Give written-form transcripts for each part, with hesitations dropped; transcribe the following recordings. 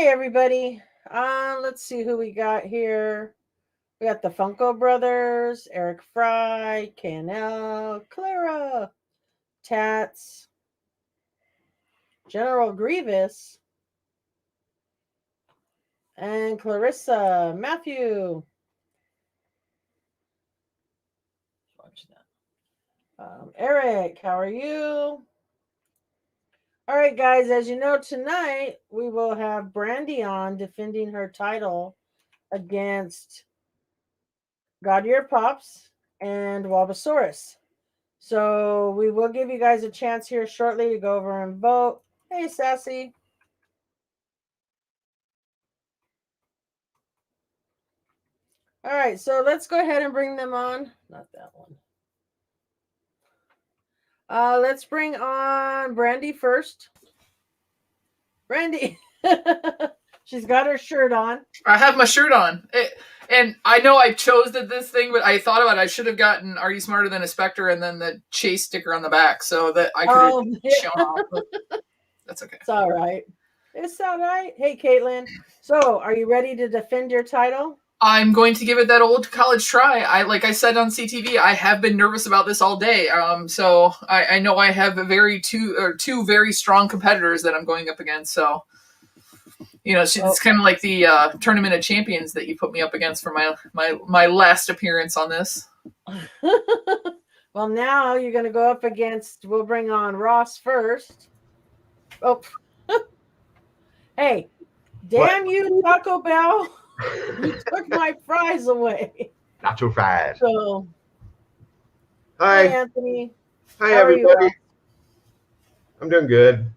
Hey everybody. Let's see who we got here. We got the Funko Brothers, Eric Fry, KNL, Clara, Tats, General Grievous, and Clarissa, Matthew. Watch that. Eric, how are you? All right, guys, as you know, tonight we will have Brandy on defending her title against Gaudier Pops and Wabasaurus. So we will give you guys a chance here shortly to go over and vote. Hey, Sassy. All right, so let's go ahead and bring them on. Not that one. Let's bring on Brandy first. Brandy. She's got her shirt on. I have my shirt on. And I know I chose this thing, but I thought about it. I should have gotten Are You Smarter Than a Spectre and then the Chase sticker on the back so that I could have shown off. But that's okay. It's all right. It's all right. Hey, Caitlin. So, are you ready to defend your title? I'm going to give it that old college try. Like I said on CTV, I have been nervous about this all day. So I know I have two very strong competitors that I'm going up against. So, it's kind of like the Tournament of Champions that you put me up against for my last appearance on this. Well, now you're going to go up against. We'll bring on Ross first. Oh, hey, damn what? You, Taco Bell. You took my fries away. Not too fast. So, hi, Anthony. Hi, everybody. I'm doing good.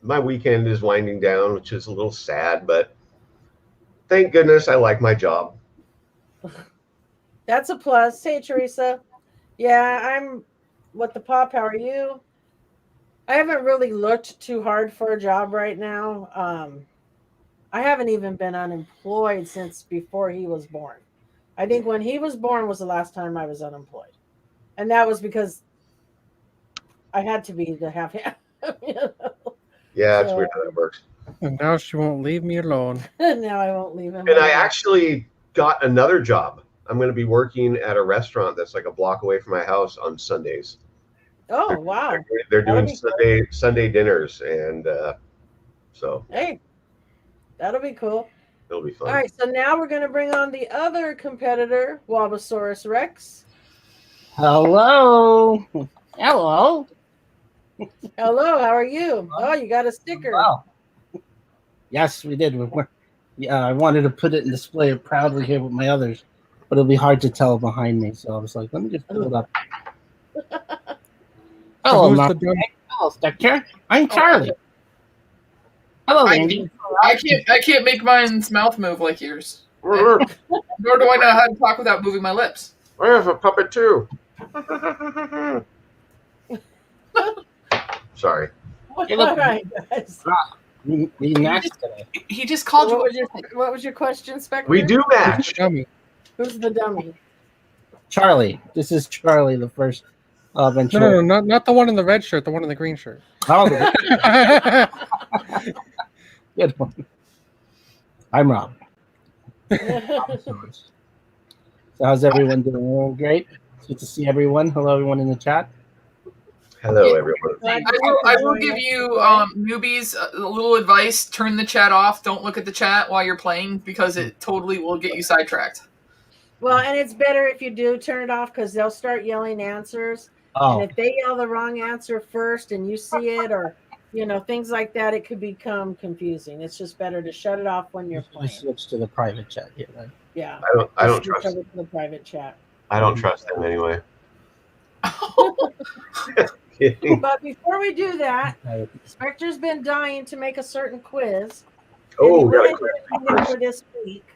My weekend is winding down, which is a little sad, but thank goodness I like my job. That's a plus. Hey, Teresa. Yeah, I'm with the Pop. How are you? I haven't really looked too hard for a job right now. I haven't even been unemployed since before he was born. I think when he was born was the last time I was unemployed. And that was because I had to be to have him. Yeah, it's weird how that works. And now she won't leave me alone. Now I won't leave him And alone. I actually got another job. I'm going to be working at a restaurant that's like a block away from my house on Sundays. Oh, wow. They're doing Sunday dinners. And so. Hey. That'll be cool. It'll be fun. All right, so now we're going to bring on the other competitor, Wabasaurus Rex. Hello. Hello. Hello, how are you? Oh, you got a sticker. Wow. Yes, we did. I wanted to put it and display it proudly here with my others, but it'll be hard to tell behind me. So I was like, let me just pull it up. Hello, Spectre. I'm Charlie. Hello, Andy. I can't make mine's mouth move like yours. Nor do I know how to talk without moving my lips. I have a puppet too. Sorry. All right, guys. We matched today. He just called you. What was your question, Spectre? We do match. Who's the dummy? Charlie. This is Charlie, the first No, not the one in the red shirt, the one in the green shirt. Oh, good one. I'm Rob. So how's everyone doing? Great. It's good to see everyone. Hello, everyone in the chat. Hello, everyone. I will give you newbies a little advice. Turn the chat off. Don't look at the chat while you're playing because it totally will get you sidetracked. Well, and it's better if you do turn it off because they'll start yelling answers. Oh. And if they yell the wrong answer first and you see it or things like that, it could become confusing. It's just better to shut it off when you're playing. Switch to the private chat here, right? Yeah. I don't trust to the private chat. I don't trust them anyway. But before we do that, Spectre's been dying to make a certain quiz. Oh, for this week.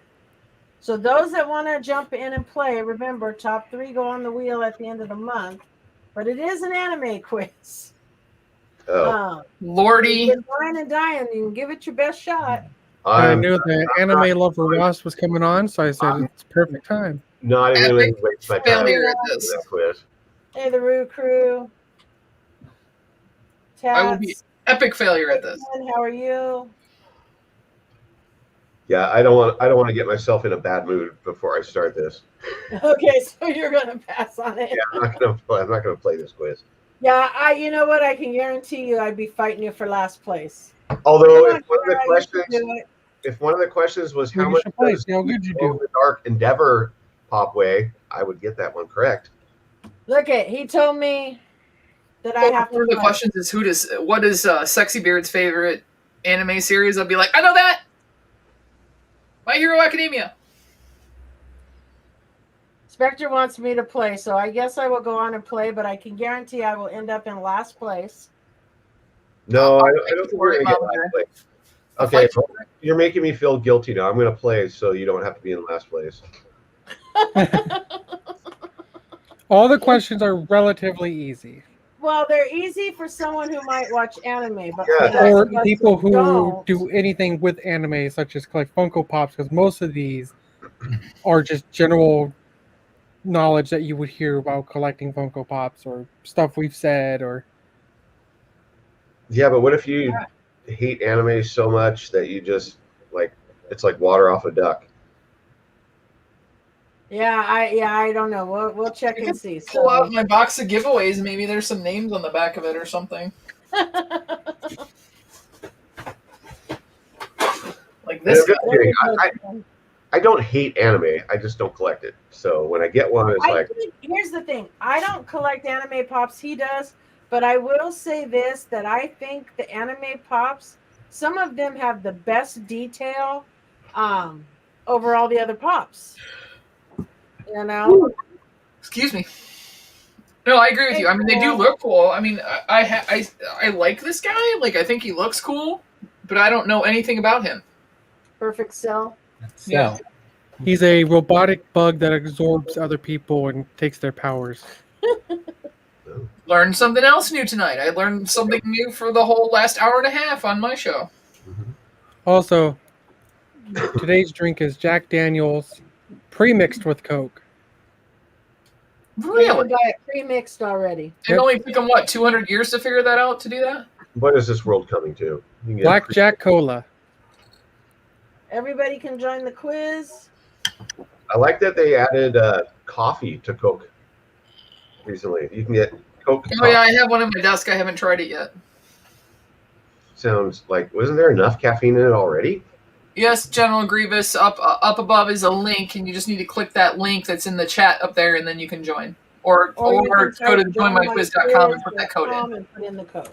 So those that want to jump in and play, remember, top 3 go on the wheel at the end of the month. But it is an anime quiz. Oh. Lordy. You've been dying. You can give it your best shot. I knew the anime lover Ross was coming on, so I said it's perfect time. Not even going to waste my time at this quiz. Hey, the Roo Crew. Tats. I will be epic failure at this. How are you? Yeah, I don't want to get myself in a bad mood before I start this. Okay, so you're gonna pass on it. Yeah, I'm not gonna play this quiz. Yeah, you know what? I can guarantee you, I'd be fighting you for last place. Although Come on, Kara, you can do it. if one of the questions was Well, how you much should play. does See how the good you glow in do. the dark Endeavor pop weigh, I would get that one correct. Look it. He told me that I Well, have to one of the play. questions is what is Sexy Beard's favorite anime series? I'll be like, I know that. My Hero Academia. Spectre wants me to play, so I guess I will go on and play, but I can guarantee I will end up in last place. No, I don't think for you're it, gonna get Mama last Bear. place. I'll Okay, fight you. well, you're making me feel guilty now. I'm gonna play so you don't have to be in last place. All the questions are relatively easy. Well, they're easy for someone who might watch anime, but Yeah. for those Or of us people who don't, do anything with anime, such as collect Funko Pops, because most of these are just general knowledge that you would hear about collecting Funko Pops or stuff we've said. Or Yeah, but what if you hate anime so much that you just like it's like water off a duck? I don't know. We'll check I and could see. pull out So my box of giveaways. Maybe there's some names on the back of it or something. Like And this I'm guy. just kidding. I don't hate anime. I just don't collect it. So when I get one, it's I like, think here's the thing. I don't collect anime pops. He does, but I will say this: that I think the anime pops, some of them have the best detail, over all the other pops. You know. Excuse me. No, I agree with Hey, you. I mean, they do Carol. look cool. I mean, I like this guy. Like, I think he looks cool, but I don't know anything about him. Perfect Cell. Yeah. he's a robotic bug that absorbs other people and takes their powers. Learned something else new tonight. I learned something new for the whole last hour and a half on my show. Also, today's drink is Jack Daniels pre-mixed with Coke. And you Really? can buy it pre-mixed already. It only took him, what, 200 years to figure that out, to do that? what is this world coming to? You can get Black Jack Cola. Everybody can join the quiz. I like that they added coffee to Coke recently. You can get Coke. Oh, yeah, I have one on my desk. I haven't tried it yet. Sounds like wasn't there enough caffeine in it already? Yes, General Grievous, up above is a link, and you just need to click that link that's in the chat up there, and then you can join. Or you can go to type joinmyquiz.com and put that code in. and put in the code.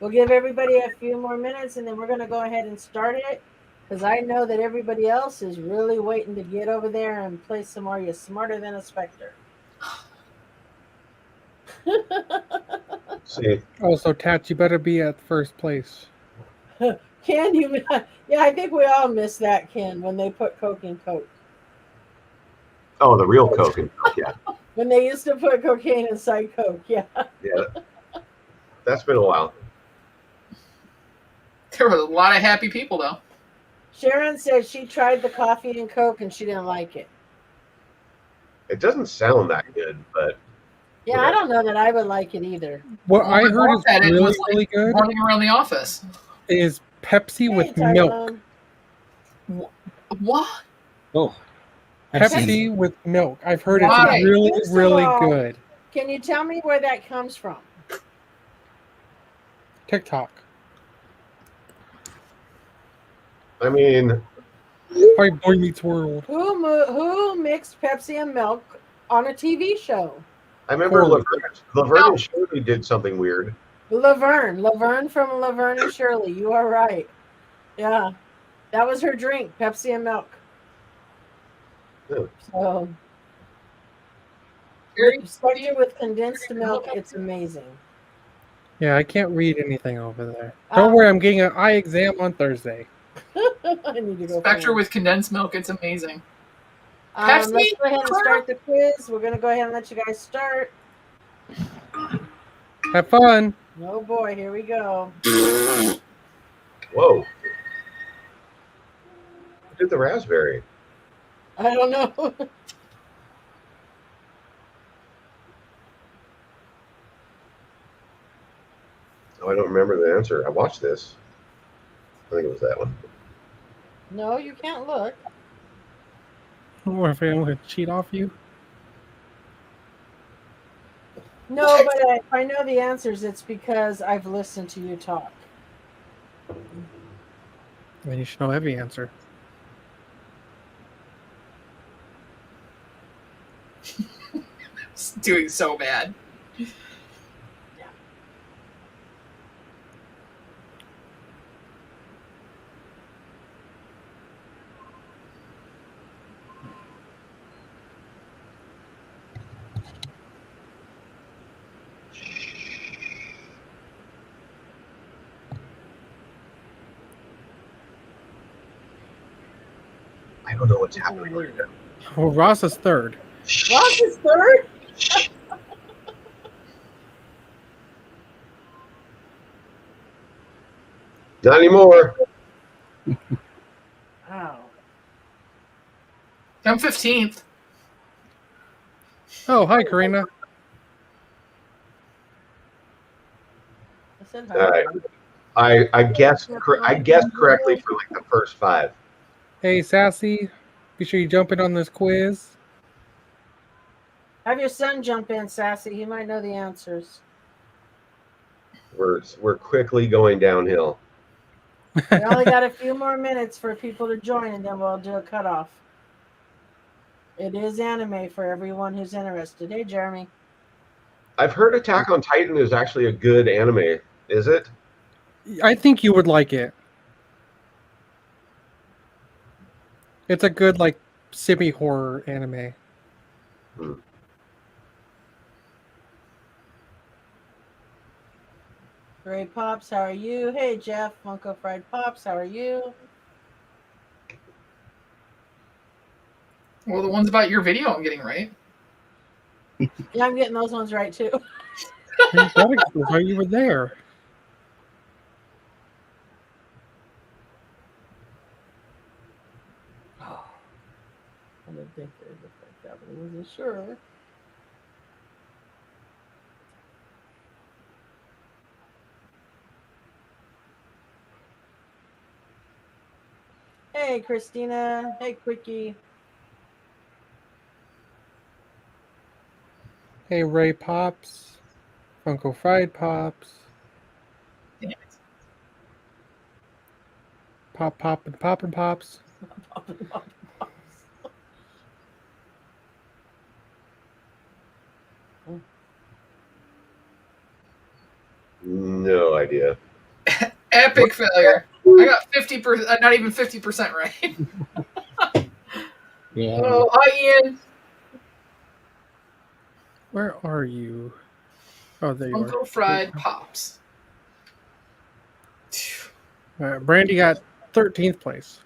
We'll give everybody a few more minutes, and then we're going to go ahead and start it, because I know that everybody else is really waiting to get over there and play some Are You Smarter Than a Spectre? See, Also, Tat, you better be at first place. Ken, yeah, I think we all miss that, Ken, when they put Coke in Coke. oh, the real Coke and Coke, yeah, When they used to put cocaine inside Coke, yeah. yeah. That's been a while. There were a lot of happy people, though. Sharon said she tried the coffee and Coke and she didn't like it. It doesn't sound that good, but Yeah, I don't know that I would like it either. What I my heard boss is had it and really, was, like, really good running around the office. is Pepsi Hey, with milk. Tyrone. What? Oh, Pepsi with milk. I've heard Why? it's really, First of really all- good. Can you tell me where that comes from? TikTok. I mean, Probably Boy Meets World. Who mixed Pepsi and milk on a TV show? I remember Cool. Laverne and Shirley did something weird. Laverne from Laverne and Shirley. You are right. Yeah, that was her drink, Pepsi and milk. Yeah. So, especially with condensed milk, it's amazing. Yeah, I can't read anything over there. Don't worry, I'm getting an eye exam on Thursday. I need to go. Spectre with condensed milk. It's amazing. Let's Pepsi? go ahead and start the quiz. We're going to go ahead and let you guys start. Have fun. Oh boy, here we go. Whoa! Who did the raspberry? I don't know. Oh, I don't remember the answer. I watched this. I think it was that one. No, you can't look. Or if I'm going to cheat off you. No, What? but if I know the answers, it's because I've listened to you talk. Then you should know every answer. It's doing so bad. I don't know what's happening right now. Well, Ross is third. Ross is third? Not anymore. Wow. I'm 15th. Oh, hi, Karina. I said All right. I guessed correctly for like the first 5. Hey, Sassy. Be sure you jump in on this quiz. Have your son jump in, Sassy. He might know the answers. We're quickly going downhill. We only got a few more minutes for people to join, and then we'll do a cutoff. It is anime for everyone who's interested. Hey, Jeremy. I've heard Attack on Titan is actually a good anime. Is it? I think you would like it. It's a good, like, semi-horror anime. Ray Pops, how are you? Hey, Jeff. Funko Fried Pops, how are you? Well, the ones about your video I'm getting right. Yeah, I'm getting those ones right, too. That explains why you were there. I didn't think they would look like that, but I wasn't sure. Hey, Christina. Hey, Quickie. Hey, Ray Pops. Funko Fried Pops. Damn it. Pop, pop, and pop and pops. No idea. Epic failure. I got 50%, not even 50% right. Yeah. Oh, hi, Ian. Where are you? Oh, there you are. Funko Fried Pops. Brandy got 13th place.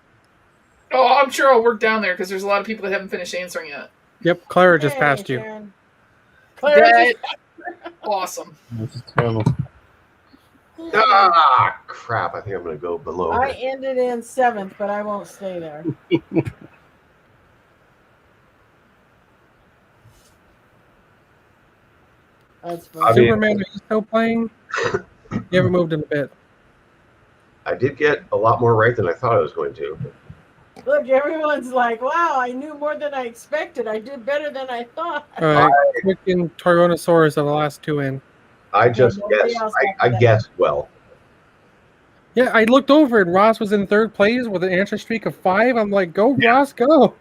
Oh, I'm sure I'll work down there because there's a lot of people that haven't finished answering yet. Yep, Clara just Hey, passed you. Sharon. Clara That just... awesome. This is terrible. Ah, crap. I think I'm going to go below I her. ended in 7th, but I won't stay there. That's funny. I mean- Superman, are you still playing? You haven't moved in a bit. I did get a lot more right than I thought I was going to. Look, everyone's like, wow, I knew more than I expected. I did better than I thought. All right, Quick and Tyrannosaurus are the last two in. I just nobody guessed. else I got that. guessed well. Yeah, I looked over and Ross was in third place with an answer streak of 5. I'm like, go, Ross, go.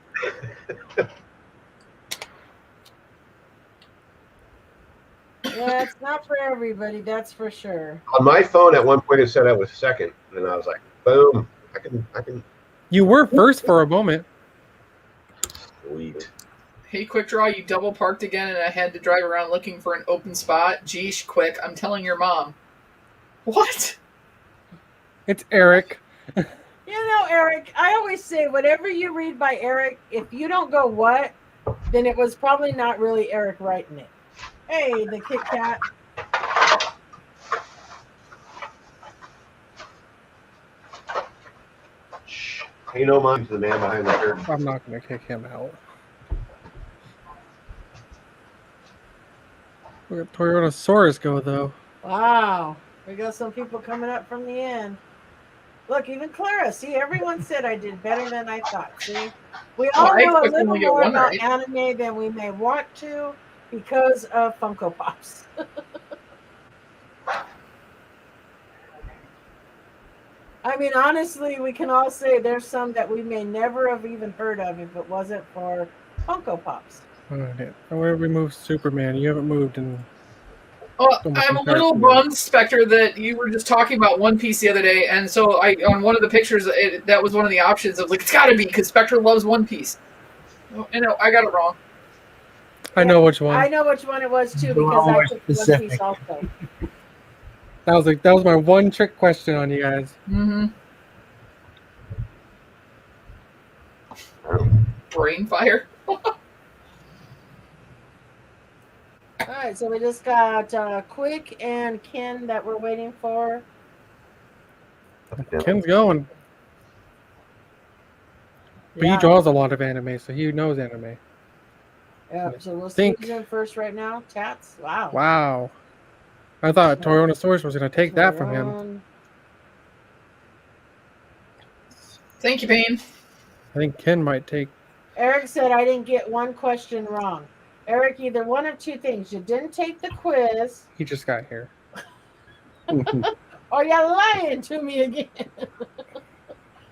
Yeah, it's not for everybody, that's for sure. On my phone, at one point, it said I was second, and I was like, "Boom! I can." You were first for a moment. Sweet. Hey, Quick Draw, you double parked again and I had to drive around looking for an open spot. Geesh, Quick, I'm telling your mom. What? It's Eric. You know, Eric, I always say whatever you read by Eric, if you don't go what, then it was probably not really Eric writing it. Hey, the Kit Kat. Pay no mind to the man behind the curtain. I'm not going to kick him out. Look at Tyrannosaurus go, though. Wow. We got some people coming up from the end. Look, even Clara. See, everyone said I did better than I thought. See, we Well, all I know a expect to little only get more one about right. anime than we may want to because of Funko Pops. I mean, honestly, we can all say there's some that we may never have even heard of if it wasn't for Funko Pops. Okay. Where we moved Superman? You haven't moved in Well, almost I'm a entire little season. bummed, Spectre, that you were just talking about One Piece the other day, and so I on one of the pictures that was one of the options. I was like, it's got to be because Spectre loves One Piece. Oh, I know, I got it wrong. I know which one. I know which one it was too They were because all I more picked One Piece specific. also. That was my one trick question on you guys. Mm-hmm. Brain fire. All right, so we just got Quick and Ken that we're waiting for. Ken's going. But he draws a lot of anime, so he knows anime. Yeah, so we'll see think- who's in first right now. Tats. Wow. Wow. I thought Tyrannosaurus was going to take that from him. Tyrone. Thank you, Payne. I think Ken might take. Eric said I didn't get one question wrong. Eric, either one of two things. You didn't take the quiz, He just got here. or you're lying to me again.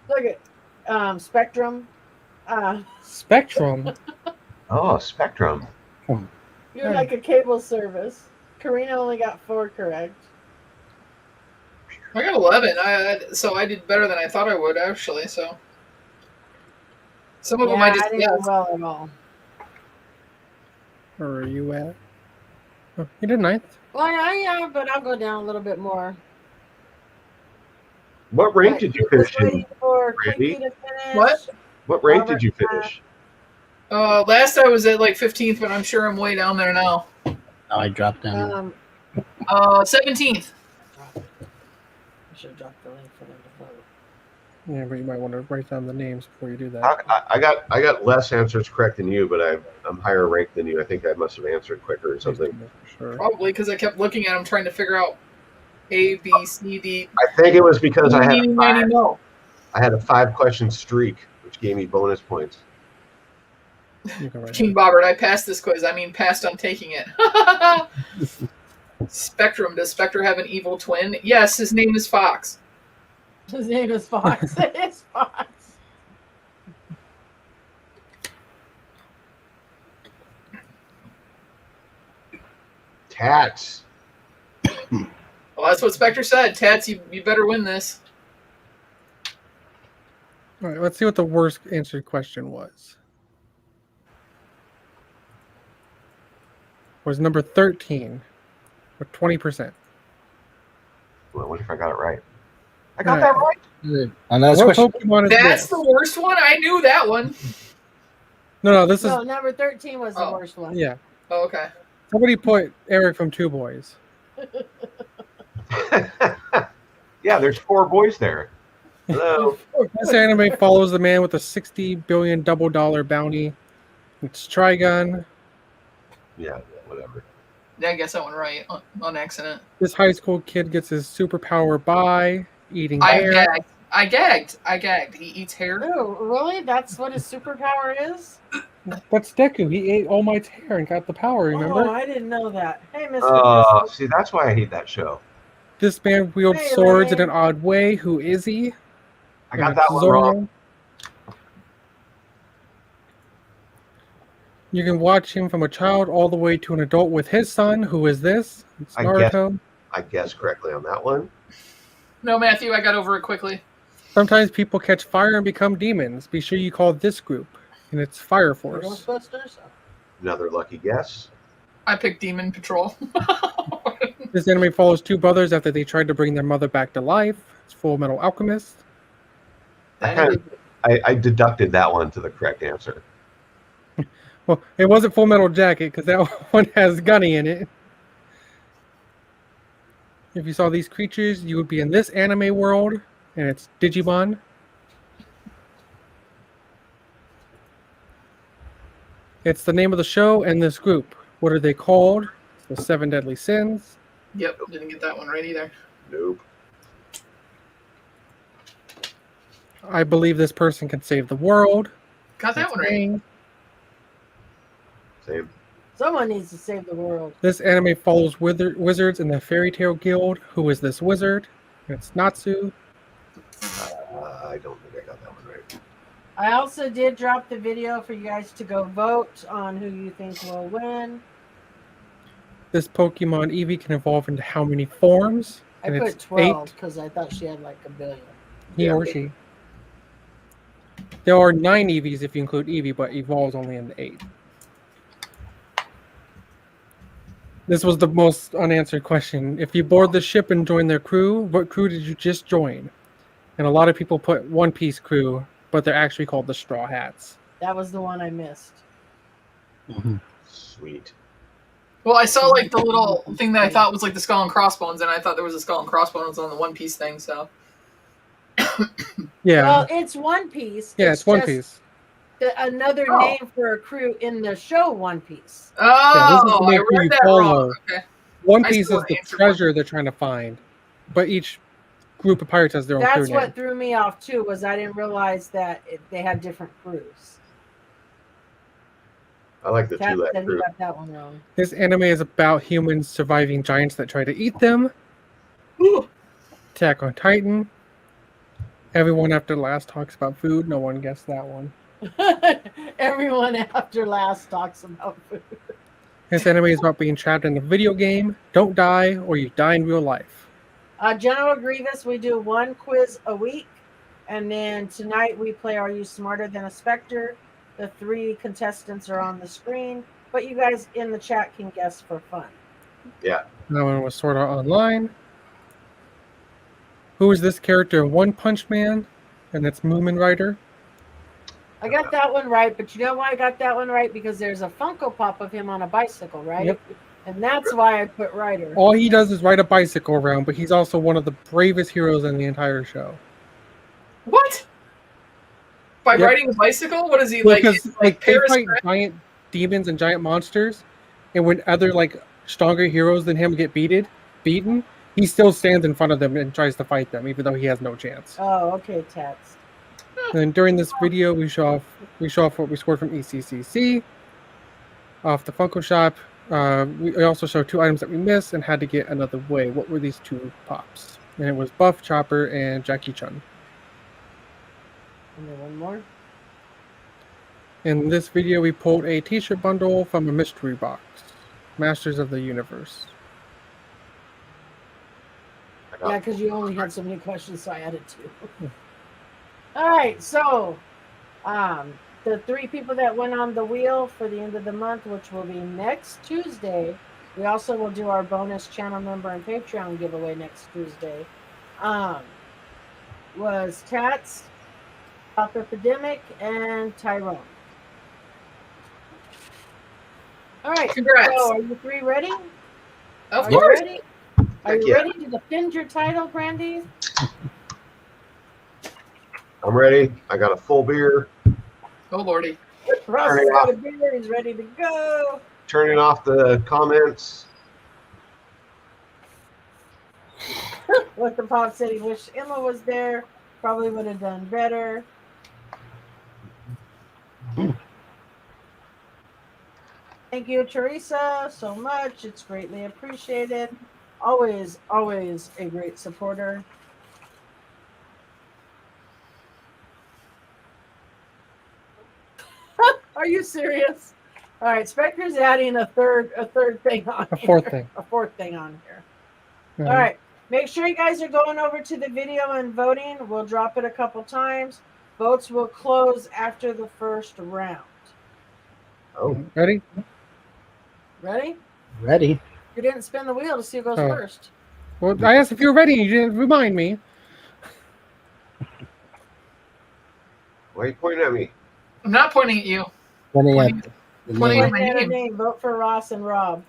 Look at Spectrum. Spectrum. Oh, Spectrum. You're like a cable service. Karina only got 4 correct. I got 11. So I did better than I thought I would, actually. So some of them I just didn't do guessed. well at all. Where are you at? Oh, you did ninth. Well, yeah, but I'll go down a little bit more. What rank did you finish Just waiting in? for Randy? Quickie to finish. What? What rank Robert, did you finish? Last I was at like 15th, but I'm sure I'm way down there now. Now I dropped down. 17th. I should have dropped the link for them to vote. Yeah, but you might want to write down the names before you do that. I got less answers correct than you, but I'm higher ranked than you. I think I must have answered quicker or something. Sure. Probably because I kept looking at them trying to figure out A, B, C, D. I think it was because I had Meaning, mighty, mo. a 5-question streak, which gave me bonus points. You can write King that. Bobbert, I passed this quiz. I mean, passed on taking it. Spectrum. Does Spectre have an evil twin? Yes, his name is Fox. His name is Fox. It's Fox. Tats. Well, that's what Spectre said. Tats, you better win this. All right, let's see what the worst answered question was. Was number 13 with 20%. Well, what if I got it right? I got All that right. Another What question. Pokemon is That's this? the worst one. I knew that one. No, this No, is number 13 was the worst one. yeah. Oh, okay. Somebody put Eric from Two Boys. Yeah, there's 4 boys there. Hello. This anime follows the man with a $60 billion double dollar bounty. It's Trigun. Yeah, whatever. Yeah, I guess I went right on accident. This high school kid gets his superpower by eating I hair. gagged. He eats hair. Oh, really? That's what his superpower is? That's Deku. He ate All Might's hair and got the power, remember? Oh, I didn't know that. Hey, Mr. Crystal. See, that's why I hate that show. This man wields Hey, swords in Lane. an odd way. Who is he? I got And that it's one wrong. You can watch him from a child all the way to an adult with his son. Who is this? It's I guess- Naruto. I guessed correctly on that one. No, Matthew, I got over it quickly. Sometimes people catch fire and become demons. Be sure you call this group, and it's Fire The Force. Ghostbusters? Another lucky guess. I picked Demon Patrol. This anime follows 2 brothers after they tried to bring their mother back to life. It's Full Metal Alchemist. I deducted that one to the correct answer. Well, it wasn't Full Metal Jacket because that one has Gunny in it. If you saw these creatures, you would be in this anime world, and it's Digimon. It's the name of the show and this group. What are they called? It's the 7 Deadly Sins. Yep, didn't get that one right either. Nope. I believe this person can save the world. Got that That's one right. me. Same. Someone needs to save the world. This anime follows wizards in the Fairy Tale Guild. Who is this wizard? It's Natsu. I don't think I got that one right. I also did drop the video for you guys to go vote on who you think will win. This Pokemon Eevee can evolve into how many forms? I And put it's 12 8. because I thought she had like a billion. He or she. There are 9 Eevees if you include Eevee, but evolves only into 8. This was the most unanswered question. If you board the ship and join their crew, what crew did you just join? And a lot of people put One Piece crew, but they're actually called the Straw Hats. That was the one I missed. Sweet. Well, I saw like the little thing that I thought was like the skull and crossbones, and I thought there was a skull and crossbones on the One Piece thing. So Yeah. Well, it's One Piece. Yeah, it's One just Piece. Another Oh. name for a crew in the show One Piece. Yeah, this is the oh, main I crew read you that follow. wrong. Okay. One I Piece still is the answered treasure they're trying to find, but each group of pirates has their own crew That's name. what threw me off too. Was I didn't realize that they had different crews. I like the Cat two said he crew. got that one wrong. This anime is about humans surviving giants that try to eat them. Ooh. Attack on Titan. Everyone after last talks about food. No one guessed that one. Everyone after last talks about food. This anime is about being trapped in a video game. Don't die, or you die in real life. General Grievous, we do one quiz a week. And then tonight we play Are You Smarter Than a Spectre? The 3 contestants are on the screen, but you guys in the chat can guess for fun. That one was Sword Art Online. Who is this character in One Punch Man? And that's Moomin Rider. I got that one right, but you know why I got that one right? Because there's a Funko Pop of him on a bicycle, right? Yep. And that's why I put Rider. All he does is ride a bicycle around, but he's also one of the bravest heroes in the entire show. What? By Yep. riding a bicycle? What is he Because like? they Paris fight giant demons and giant monsters, and when other stronger heroes than him get beaten, he still stands in front of them and tries to fight them, even though he has no chance. Oh, okay, Tats. And during this video, we show off what we scored from ECCC, off the Funko Shop. We also show 2 items that we missed and had to get another way. What were these 2 pops? And it was Buff, Chopper, and Jackie Chun. And then one more. In this video, we pulled a t-shirt bundle from a mystery box. Masters of the Universe. Yeah, because you only had so many questions, so I added 2. All right, so the 3 people that went on the wheel for the end of the month, which will be next Tuesday. We also will do our bonus channel member and Patreon giveaway next Tuesday. Was Tats, South Epidemic, and Tyrone. All right, Congrats. so are you 3 ready? Of Are you course. ready? Are you yeah. ready to defend your title, Brandy? I'm ready. I got a full beer. Oh lordy. Russ Turn has it got a off. beer. He's ready to go. Turning off the comments. What the Pop said he wished Emma was there. Probably would have done better. Thank you, Teresa, so much. It's greatly appreciated. Always, always a great supporter. Are you serious? All right, Spectre's adding a third thing on. A 4th here. thing. A 4th thing on here. All right. Make sure you guys are going over to the video and voting. We'll drop it a couple times. Votes will close after the first round. Oh, Ready? Ready? Ready? You didn't spin the wheel to see who goes Oh. first. Well, I asked if you were ready. You didn't remind me. why are you pointing at me? I'm not pointing at you. Pointing Pointing- at the pointing name. at my Point at a name. name. Vote for Ross and Rob.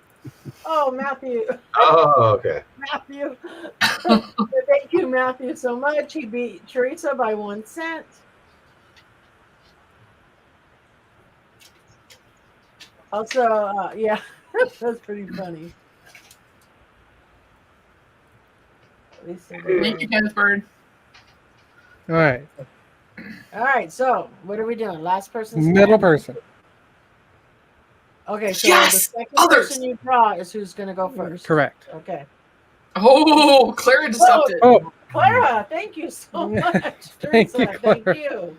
Oh, Matthew. Oh, okay. Matthew. Thank you, Matthew, so much. He beat Teresa by 1 cent. Also, yeah, that's pretty funny. At least Thank you, Kenneth Bird. All right. All right. So what are we doing? Last person. Middle person. Okay. So Yes! the second Others! person you draw is who's going to go first. Correct. Okay. Oh, Clara just upped it. Oh, Clara, thank you so much. Thank you, Teresa, thank Clara. you.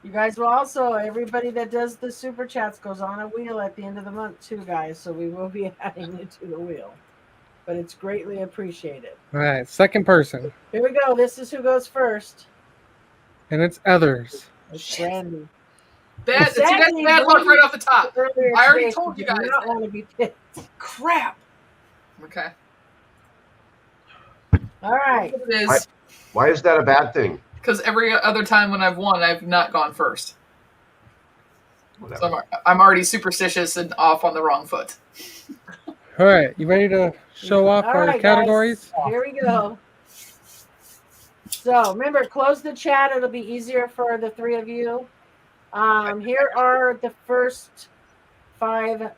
You guys will also, everybody that does the super chats goes on a wheel at the end of the month too, guys. So we will be adding you to the wheel. But it's greatly appreciated. all right. Second person, Here we go. This is who goes first. and it's others. It's Brandy. Bad, see, that's Sadly, bad luck right Brandy off the top. earlier I already today, told she you did guys. not want to be picked. Crap. Okay. All right. It is Why is that a bad thing? because every other time when I've won, I've not gone first. Whatever. So I'm already superstitious and off on the wrong foot. All right. You ready to show off All our right, categories? guys, here we go. So remember, close the chat. It'll be easier for the three of you. Here are the first 5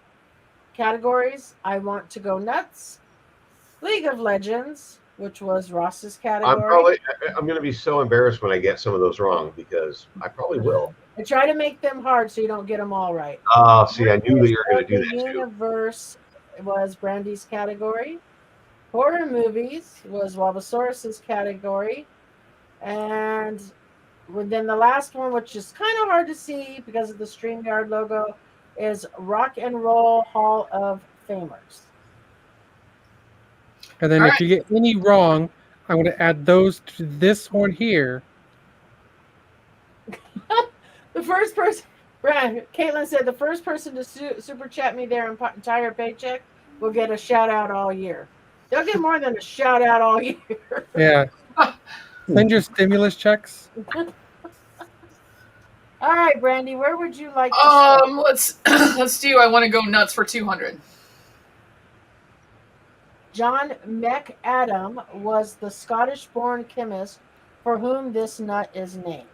categories. I Want to Go Nuts, League of Legends, which was Ross's category. I'm going to be so embarrassed when I get some of those wrong because I probably will. I try to make them hard so you don't get them all right. Oh, see, I knew that you were going to do The that too. Universe was Brandy's category. Horror movies was Wabasaurus's category. And then the last one, which is kind of hard to see because of the StreamYard logo, is Rock and Roll Hall of Famers. And then All if right. you get any wrong, I'm going to add those to this one here. The first person, Caitlin said, the first person to super chat me their entire paycheck will get a shout out all year. They'll get more than a shout out all year. Yeah. Send your stimulus checks. All right, Brandy, where would you like to start? Let's do. I want to go nuts for 200. John McAdam was the Scottish-born chemist for whom this nut is named.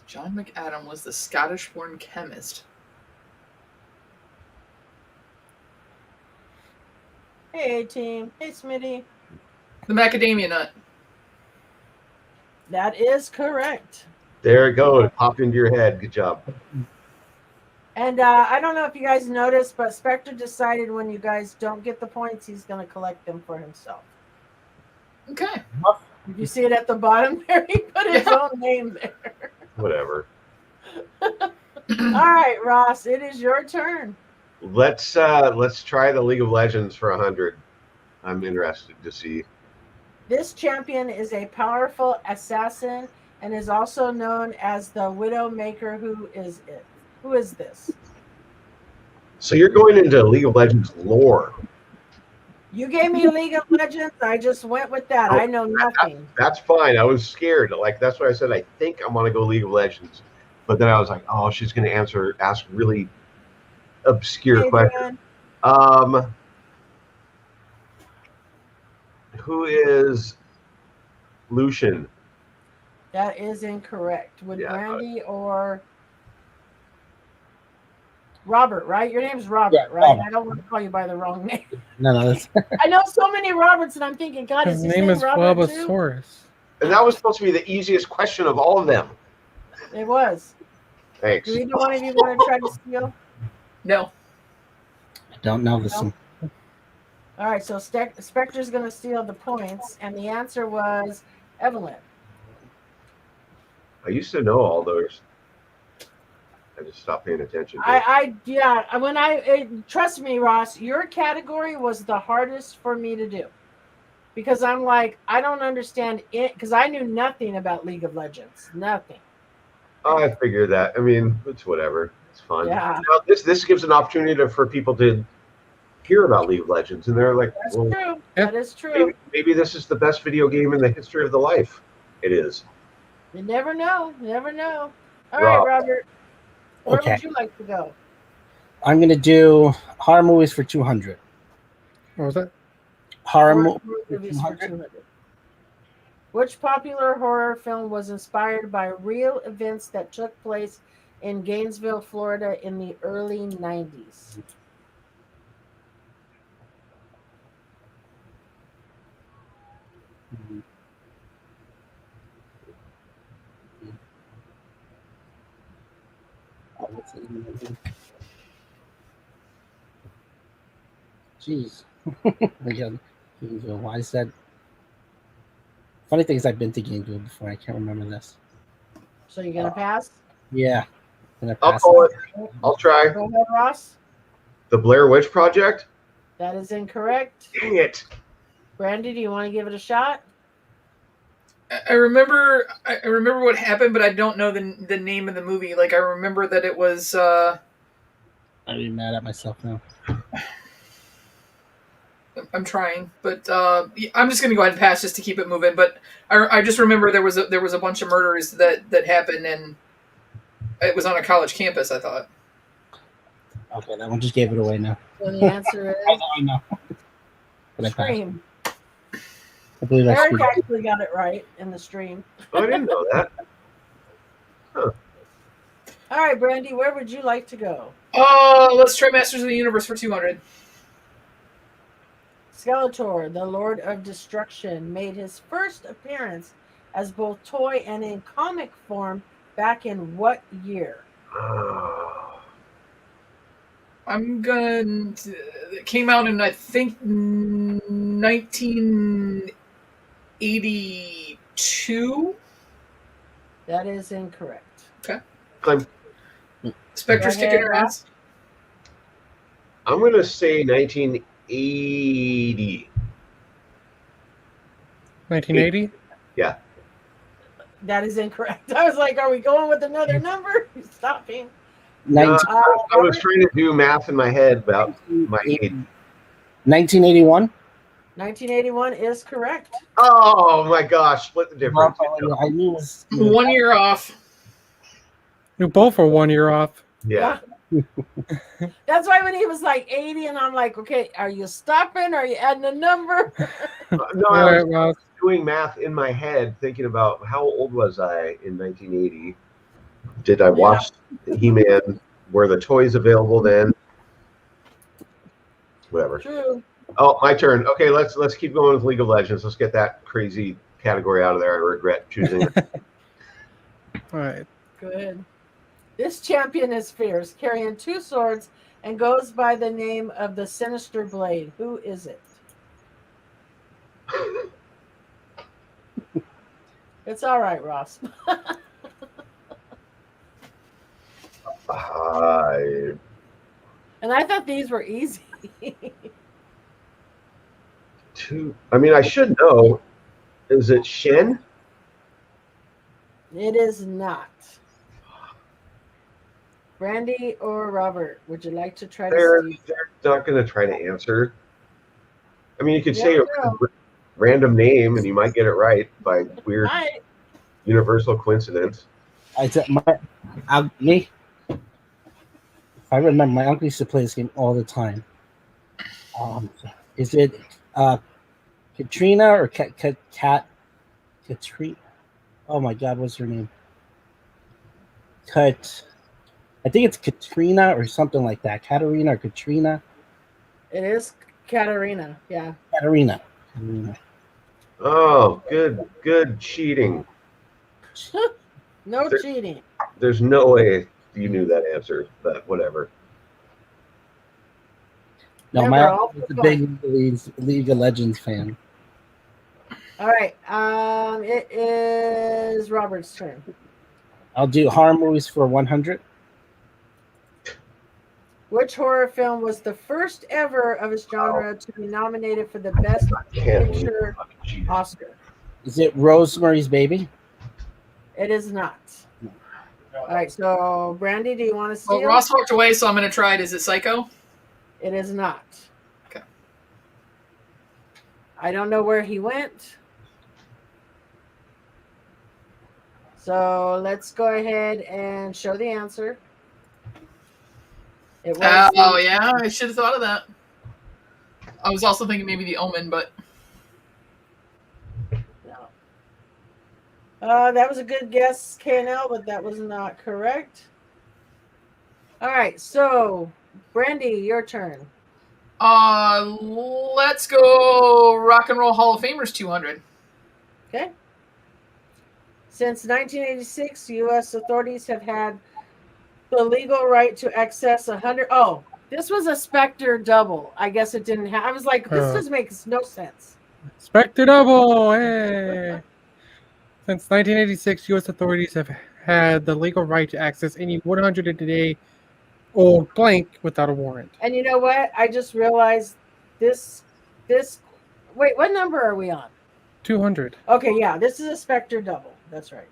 John McAdam was the Scottish-born chemist. Hey, team. Hey, Smitty. The macadamia nut. That is correct. There it goes. It popped into your head. Good job. And I don't know if you guys noticed, but Spectre decided when you guys don't get the points, he's going to collect them for himself. Okay. Did you see it at the bottom there? He put his own name there. Whatever. All right, Ross, it is your turn. Let's try the League of Legends for 100. I'm interested to see. This champion is a powerful assassin and is also known as the Widowmaker. Who is it? Who is this? So you're going into League of Legends lore. You gave me League of Legends. I just went with that. I know nothing. That's fine. I was scared. Like that's why I said I think I'm gonna go League of Legends. But then I was like, oh, she's gonna ask really obscure questions. Who is Lucian? That is incorrect. Would Brandy or Robert, right? Your name's Robert, Yeah, right? Robert. I don't want to call you by the wrong name. No, that's I know so many Roberts, and I'm thinking, God, His is name is Robert too? Wabasaurus. And that was supposed to be the easiest question of all of them. It was. Thanks. Do either one of you want to try to steal? No. I don't know this one. All right, so Spectre's going to steal the points, and the answer was Evelyn. I used to know all those. I just stopped paying attention. Trust me, Ross, your category was the hardest for me to do. Because I'm like, I don't understand it, because I knew nothing about League of Legends. Nothing. I figured that. I mean, it's whatever. It's fun. Yeah. Now, this gives an opportunity for people to hear about League of Legends, and they're like, That's well, true. That is true. maybe this is the best video game in the history of the life. It is. You never know. Never know. All right, Robert. Where would you like to go? I'm going to do horror movies for 200. What was that? Horror Movies movies for 200. Which popular horror film was inspired by real events that took place in Gainesville, Florida in the early 90s? Mhm. Oh, what's the name of it? Jeez. Again, Gainesville. Why is that? Funny thing is, I've been to Gainesville before. I can't remember this. So you're gonna pass? Yeah, gonna I'll pass call it. it. I'll try. Go ahead, Ross. The Blair Witch Project? That is incorrect. Dang it. Brandy, do you want to give it a shot? I remember what happened, but I don't know the name of the movie. Like I remember that it was. I'm really mad at myself now. I'm trying, but I'm just gonna go ahead and pass just to keep it moving. But I just remember there was a bunch of murders that happened, and it was on a college campus. I thought. Okay, that one just gave it away now. So the answer I is know, I know. But I passed. Scream. I believe I Eric screwed. actually got it right in the stream. Oh, I didn't know that. All right, Brandy, where would you like to go? Let's try Masters of the Universe for 200. Skeletor, the Lord of Destruction, made his first appearance as both toy and in comic form back in what year? I'm gonna. It came out in I think 1982. That is incorrect. I'm Spectre's Go kicking ahead, her ass. going to say 1980. 1980. Yeah. That is incorrect. I was like, are we going with another number? Stopping. No, 19, I was trying to do math in my head about my age. 1981. 1981 is correct. Oh my gosh, split the difference. I knew it was. 1 year off. You both are 1 year off. Yeah. That's why when he was like 80, and I'm like, okay, are you stopping? Are you adding a number? No, All I right, was Ross. doing math in my head, thinking about how old was I in 1980. Did I watch He-Man? Were the toys available then? Whatever. True. Oh, my turn. Okay, let's keep going with League of Legends. Let's get that crazy category out of there. I regret choosing it. All right. Good. This champion is fierce, carrying 2 swords, and goes by the name of the Sinister Blade. Who is it? It's all right, Ross. And I thought these were easy. I mean, I should know. Is it Shen? It is not. Brandy or Robert, would you like to try They're to see? not going to try to answer. I mean, you could say Yeah, a random name and you might get it right by weird Right. universal coincidence. Me. If I remember, my uncle used to play this game all the time. Is it Katrina or Katrina? Oh my God, what's her name? I think it's Katrina or something like that. Katarina or Katrina? It is Katarina. Yeah. Katarina. Oh, good cheating. No There- cheating. There's no way you knew that answer, but whatever. No, Never, my all uncle was for a big League of Legends fan. All right. It is Robert's turn. I'll do horror movies for 100. Which horror film was the first ever of its genre to be nominated for the Best Can't believe Picture I cheated. Oscar? Is it Rosemary's Baby? It is not. All right. So, Brandy, do you want to Well, steal? Ross walked away, so I'm going to try it. Is it Psycho? It is not. Okay. I don't know where he went. So let's go ahead and show the answer. It was Oh, yeah, I should have thought of that. I was also thinking maybe The Omen, but no. That was a good guess, KNL, but that was not correct. All right, so Brandy, your turn. let's go Rock and Roll Hall of Famers 200. Okay. Since 1986, U.S. authorities have had the legal right to access 100. Oh, this was a Spectre double. I guess it didn't have. I was like, this doesn't make no sense. Spectre double. Hey. Since 1986, U.S. authorities have had the legal right to access any 100-day-old blank without a warrant. And you know what? I just realized this. Wait, what number are we on? 200. Okay, yeah, this is a Spectre double. That's right.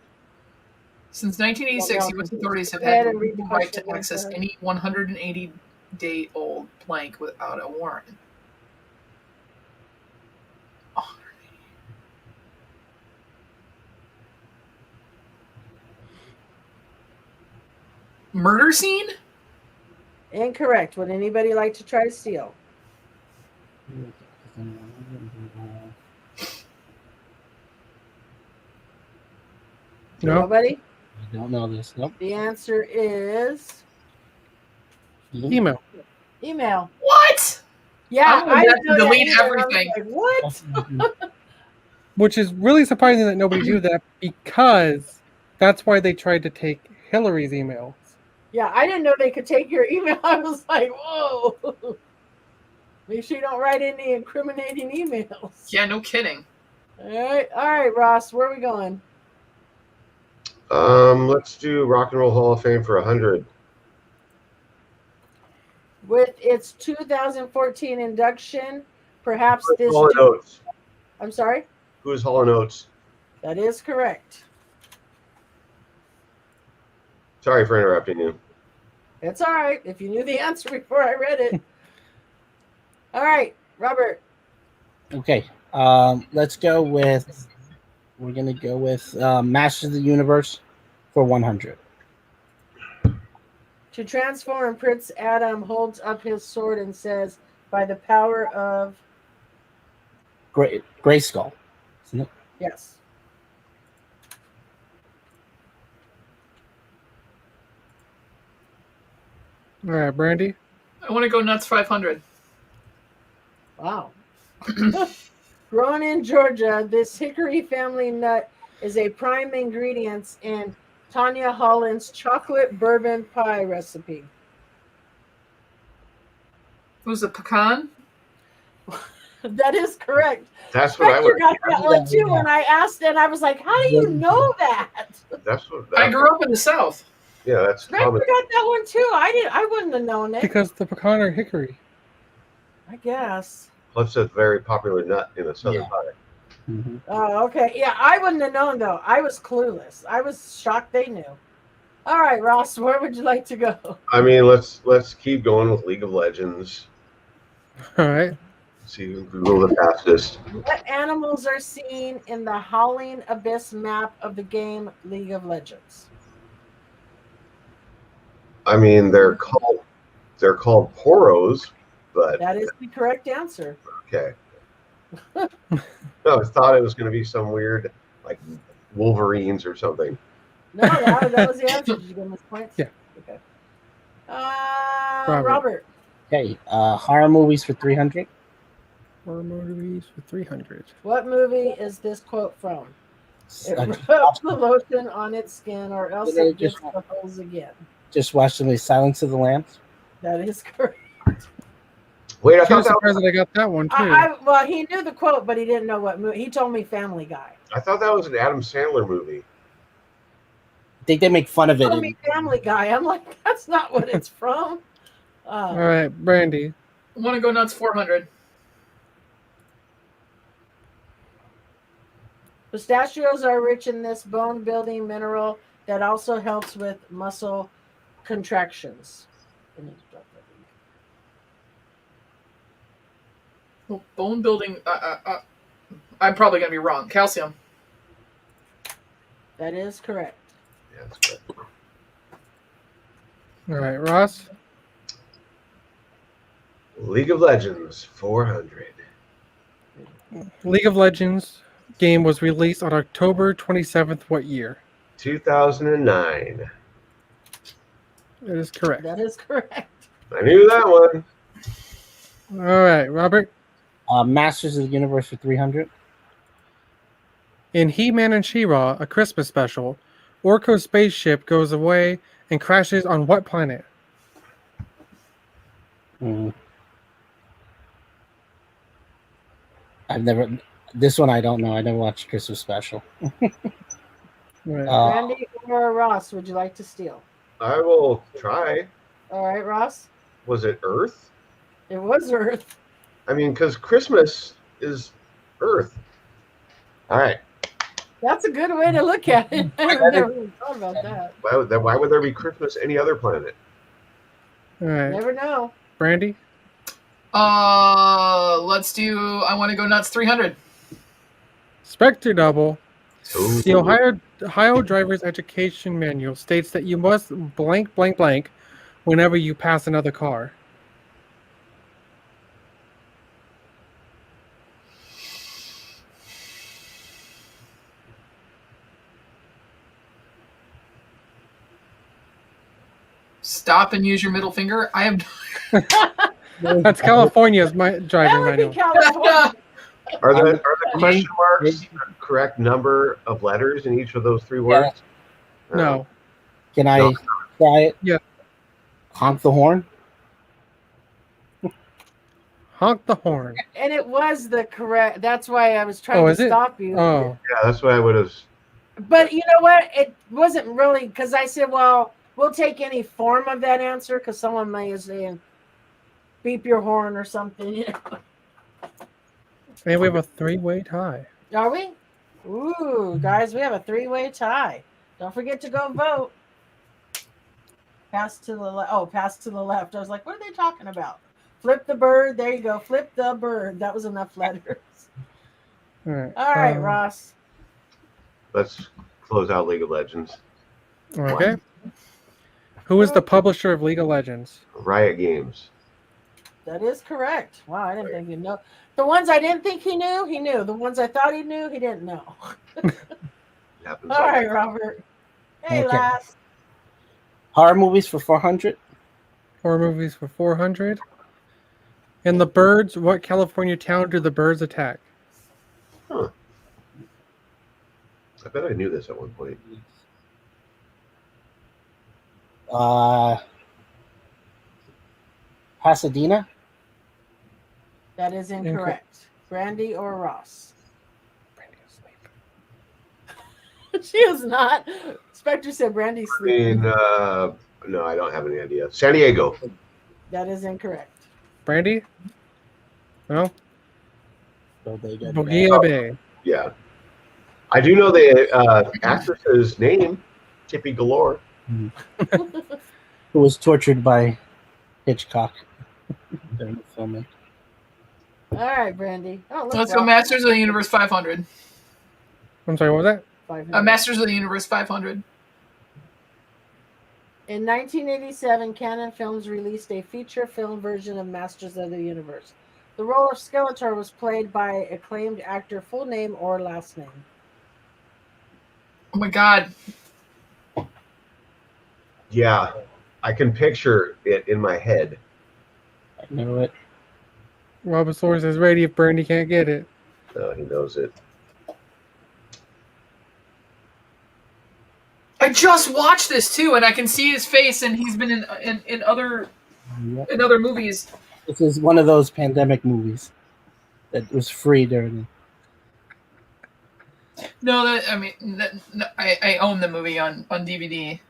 Since 1986, Well, U.S. authorities have go ahead had and read the the right question to access again. any 180-day-old blank without a warrant. Murder scene? Incorrect. Would anybody like to try to steal? No. Nobody? I don't know this. Nope. The answer is Email. email. What? Yeah, I'm I gonna didn't know that delete either. everything. I was like, what? Which is really surprising that nobody do that, because that's why they tried to take Hillary's emails. Yeah, I didn't know they could take your email. I was like, whoa. Make sure you don't write any incriminating emails. Yeah, no kidding. All right, Ross, where are we going? Let's do Rock and Roll Hall of Fame for 100. With its 2014 induction, perhaps this. Hall & Oates. I'm sorry? Who is Hall & Oates? That is correct. Sorry for interrupting you. It's all right if you knew the answer before I read it. All right, Robert. Okay. Let's go with. We're gonna go with Masters of the Universe for 100. To transform, Prince Adam holds up his sword and says, "By the power of." Gray Skull. Isn't it? Yes. All right, Brandy. I want to go nuts 500. Wow. Grown in Georgia, this hickory family nut is a prime ingredient in Tanya Holland's chocolate bourbon pie recipe. Was it pecan? That is correct. That's what I would. Spectre got that one too when I asked, and I was like, "How do you know that?" That's what. I grew up in the South. Yeah, that's Spectre common. got that one too. I wouldn't have known it. Because the pecan or hickory. I guess. Plus, a very popular nut in the Southern Yeah. pie. Mm-hmm. Oh, okay. Yeah, I wouldn't have known though. I was clueless. I was shocked they knew. All right, Ross, where would you like to go? I mean, let's keep going with League of Legends. All right. See who can Google the fastest. What animals are seen in the Howling Abyss map of the game League of Legends? I mean, they're called poros, but That is the correct answer. okay. No, I thought it was going to be some weird, like Wolverines or something. No, that was the answer. Did you get this point? Yeah. Okay. Robert. Robert. Okay. Horror movies for 300. Horror movies for 300. What movie is this quote from? It Uh, rubs the lotion on its skin, or else Yeah, it gets just- the holes again. Just watched the movie Silence of the Lambs. That is correct. Wait, I I'm thought surprised that that I got that one too. Well, he knew the quote, but he didn't know what movie. He told me Family Guy. was an Adam Sandler movie. I think they make fun of He it. told me Family Guy. I'm like, that's not what it's from. All right, Brandy. I want to go nuts 400. Pistachios are rich in this bone-building mineral that also helps with muscle contractions. Well, bone building. I'm probably going to be wrong. Calcium. That is correct. Yeah, that's good. All right, Ross. League of Legends 400. League of Legends game was released on October 27th. What year? 2009. That is correct. That is correct. I knew that one. All right, Robert. Masters of the Universe for 300. In He-Man and She-Ra, a Christmas special, Orko's spaceship goes away and crashes on what planet? I've never. This one I don't know. I never watched Christmas special. Right. Brandy or Ross, would you like to steal? I will try. All right, Ross. Was it Earth? It was Earth. I mean, because Christmas is Earth. All right. That's a good way to look at it. I've never really thought about that. Why would there be Christmas any other planet? All right. Never know. Brandy? Let's do I Want to Go Nuts 300. Spectre double. Ooh. The Ohio Driver's Education Manual states that you must blank, blank, blank whenever you pass another car. Stop and use your middle finger. I have. That's California's driving That would be manual. California. Are the question marks the correct number of letters in each of those three words? No. Can I No. try it? Yeah. Honk the horn. Honk the horn. And it was the correct. That's why I was trying Oh, to is it? stop you. Oh. Yeah, that's what I would have. But you know what? It wasn't really because I said, well, we'll take any form of that answer because someone may say, beep your horn or something. You know? And we have a three-way tie. Are we? Ooh, guys, we have a three-way tie. Don't forget to go vote. Pass to the left. Oh, pass to the left. I was like, what are they talking about? Flip the bird. There you go. Flip the bird. That was enough letters. All right. All right, Ross. Let's close out League of Legends. Okay. Who is the publisher of League of Legends? Riot Games. That is correct. Wow, I didn't think you know. The ones I didn't think he knew, he knew. The ones I thought he knew, he didn't know. Happens All right, Robert. Hey, Okay. last. Horror movies for 400. Horror movies for 400. And the birds, what California town do the birds attack? Huh. I bet I knew this at one point. Pasadena. That is incorrect. Brandy or Ross? Brandy asleep. She was not. Spectre said Brandy I sleeping. mean, no, I don't have any idea. San Diego. That is incorrect. Brandy? No? Bodega. Bogia Bay. Yeah. I do know the actress's name, Tippy Galore. Who was tortured by Hitchcock during the filming. All right, Brandy. Oh, look, Let's go Ross. Masters of the Universe 500. I'm sorry, what was that? 500. Masters of the Universe 500. In 1987, Canon Films released a feature film version of Masters of the Universe. The role of Skeletor was played by acclaimed actor, full name or last name. Oh my God. Yeah, I can picture it in my head. I know it. Robosaurus is ready if Brandy can't get it. He knows it. I just watched this too, and I can see his face, and he's been in other movies. This is one of those pandemic movies that was free during. No, I own the movie on DVD.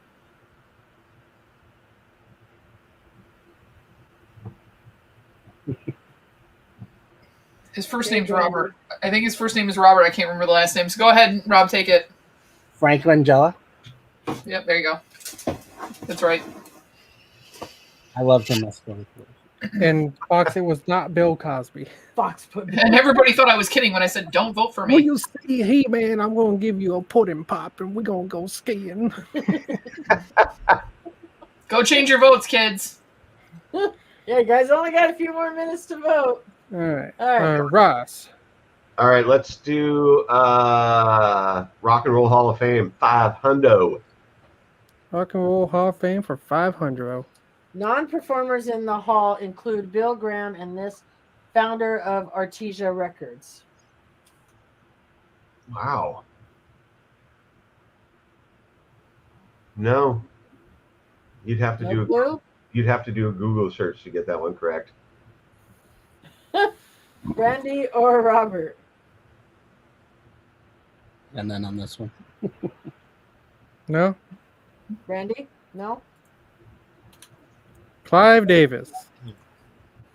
His first name's Robert. I think his first name is Robert. I can't remember the last name. So go ahead, Rob, take it. Frank Langella. Yep, there you go. That's right. I loved him as Skeletor. And Fox, it was not Bill Cosby. Fox put And everybody thought I was kidding when I said, don't vote for Will me. you see, hey man, I'm gonna give you a pudding pop and we're gonna go skiing. Go change your votes, kids. Yeah, guys, only got a few more minutes to vote. All right. All right. Ross. All right, let's do Rock and Roll Hall of Fame 500. Rock and Roll Hall of Fame for 500. Non-performers in the hall include Bill Graham and this founder of Artesia Records. Wow. No. You'd have to No clue? you'd have to do a Google search to get that one correct. Brandy or Robert? And then on this one. No. Brandy? No? Clive Davis.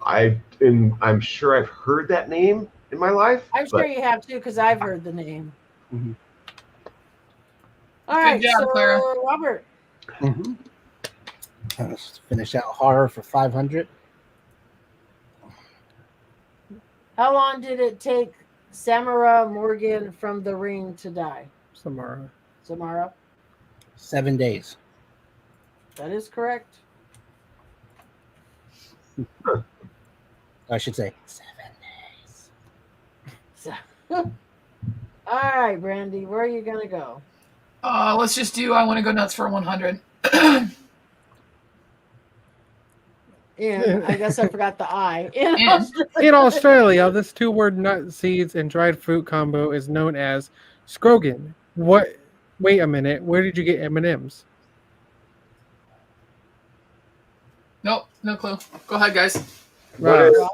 I'm sure I've heard that name in my life. I'm sure you have too, because I've heard the name. Mhm. All Good right, job, so Clara. Robert. Mm-hmm. Let's finish out horror for 500. How long did it take Samara Morgan from The Ring to die? Samara. Samara? 7 days. That is correct. I should say 7 days. So, all right, Brandy, where are you gonna go? Let's just do I want to go nuts for 100. I guess I forgot the I. In. In Australia, this two-word nut seeds and dried fruit combo is known as scrogan. What? Wait a minute. Where did you get M&Ms? Nope, no clue. Go ahead, guys. What Ross. is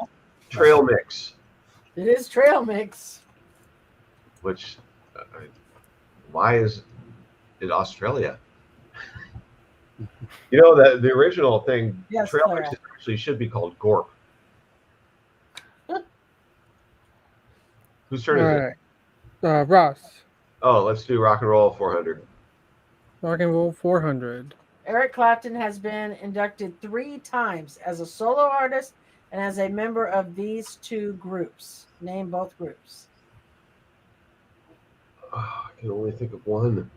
trail mix? It is trail mix. Which, why is it Australia? You know that the original thing, Yes, trail Clara. mix actually should be called Gorp. Whose turn All is it? right. Ross. Oh, let's do rock and roll 400. Rock and roll 400. Eric Clapton has been inducted 3 times as a solo artist and as a member of these 2 groups. Name both groups. Oh, I can only think of one.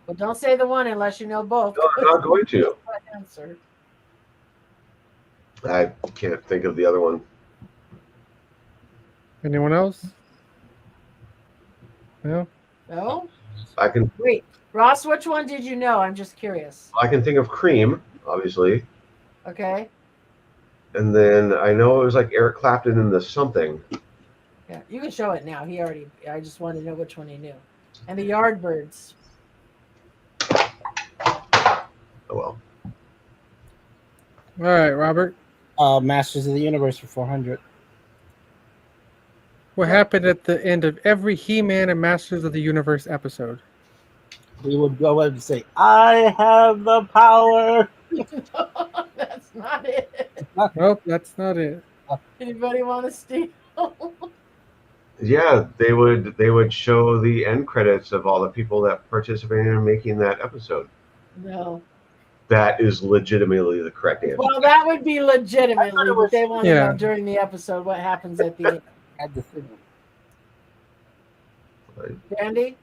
But don't say the one unless you know both. No, I'm not going to. Answer. I can't think of the other one. Anyone else? No? No? I can Wait. Ross, which one did you know? I'm just curious. think of Cream, obviously, Okay. and then I know it was like Eric Clapton in the something. Yeah, you can show it now. I just wanted to know which one he knew. And the Yardbirds. Oh well. All right, Robert. Masters of the Universe for 400. What happened at the end of every He-Man and Masters of the Universe episode? We would go and say, I have the power. That's not it. Nope, that's not it. Anybody want to steal? Yeah, they would show the end credits of all the people that participated in making that episode. No. That is legitimately the correct answer. Well, that would be legitimately, but they want to Yeah. know during the episode what happens at the end. Had the thing. Brandy,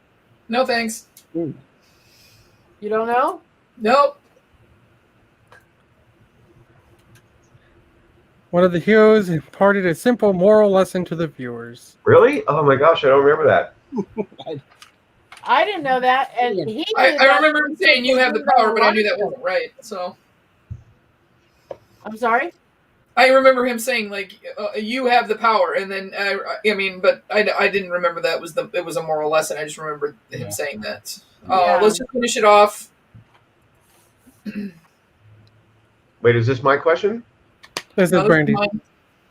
No thanks. Ooh. you don't know? Nope. One of the heroes imparted a simple moral lesson to the viewers. Really? Oh my gosh, I don't remember that. I didn't know that, and he knew I that. remember him saying you have the power, but I knew that wasn't right. So I'm sorry? I remember him saying like you have the power, and then but I didn't remember that it was a moral lesson. I just remember him saying that. Yeah. Let's just finish it off. Wait, is this my question? This No, is Brandy. mine.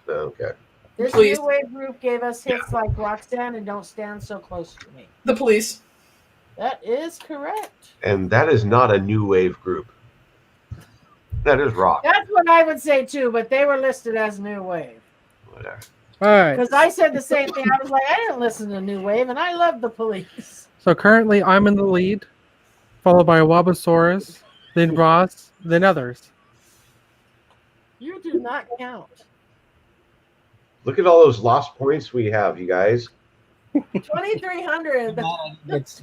Oh, okay. This Please. new wave group gave us hits like Roxanne and Don't Stand So Close to Me. The police. That is correct. And that is not a new wave group. That is rock. That's what I would say too, but they were listed as new wave. Whatever. All right. Because I said the same thing. I was like, I didn't listen to new wave, and I love the police. So currently, I'm in the lead, followed by Wabosaurus, then Ross, then others. You do not count. Look at all those lost points we have, you guys. 2,300. It's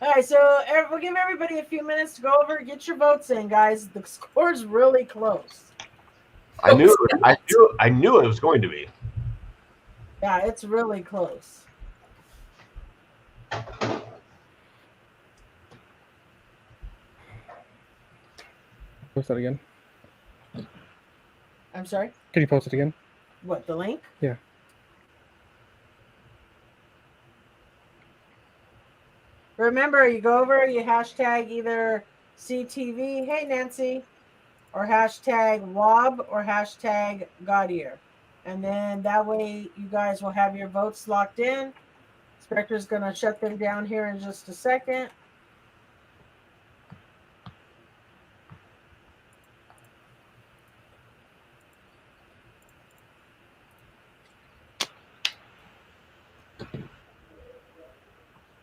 All right, so we'll give everybody a few minutes to go over, get your votes in, guys. The score's really close. I knew it was going to be. Yeah, it's really close. Post that again. I'm sorry? Can you post it again? What, the link? Yeah. Remember, you go over, you hashtag either CTV, hey Nancy, or hashtag WOB or hashtag Gaudier. And then that way you guys will have your votes locked in. Spectre's going to shut them down here in just a second.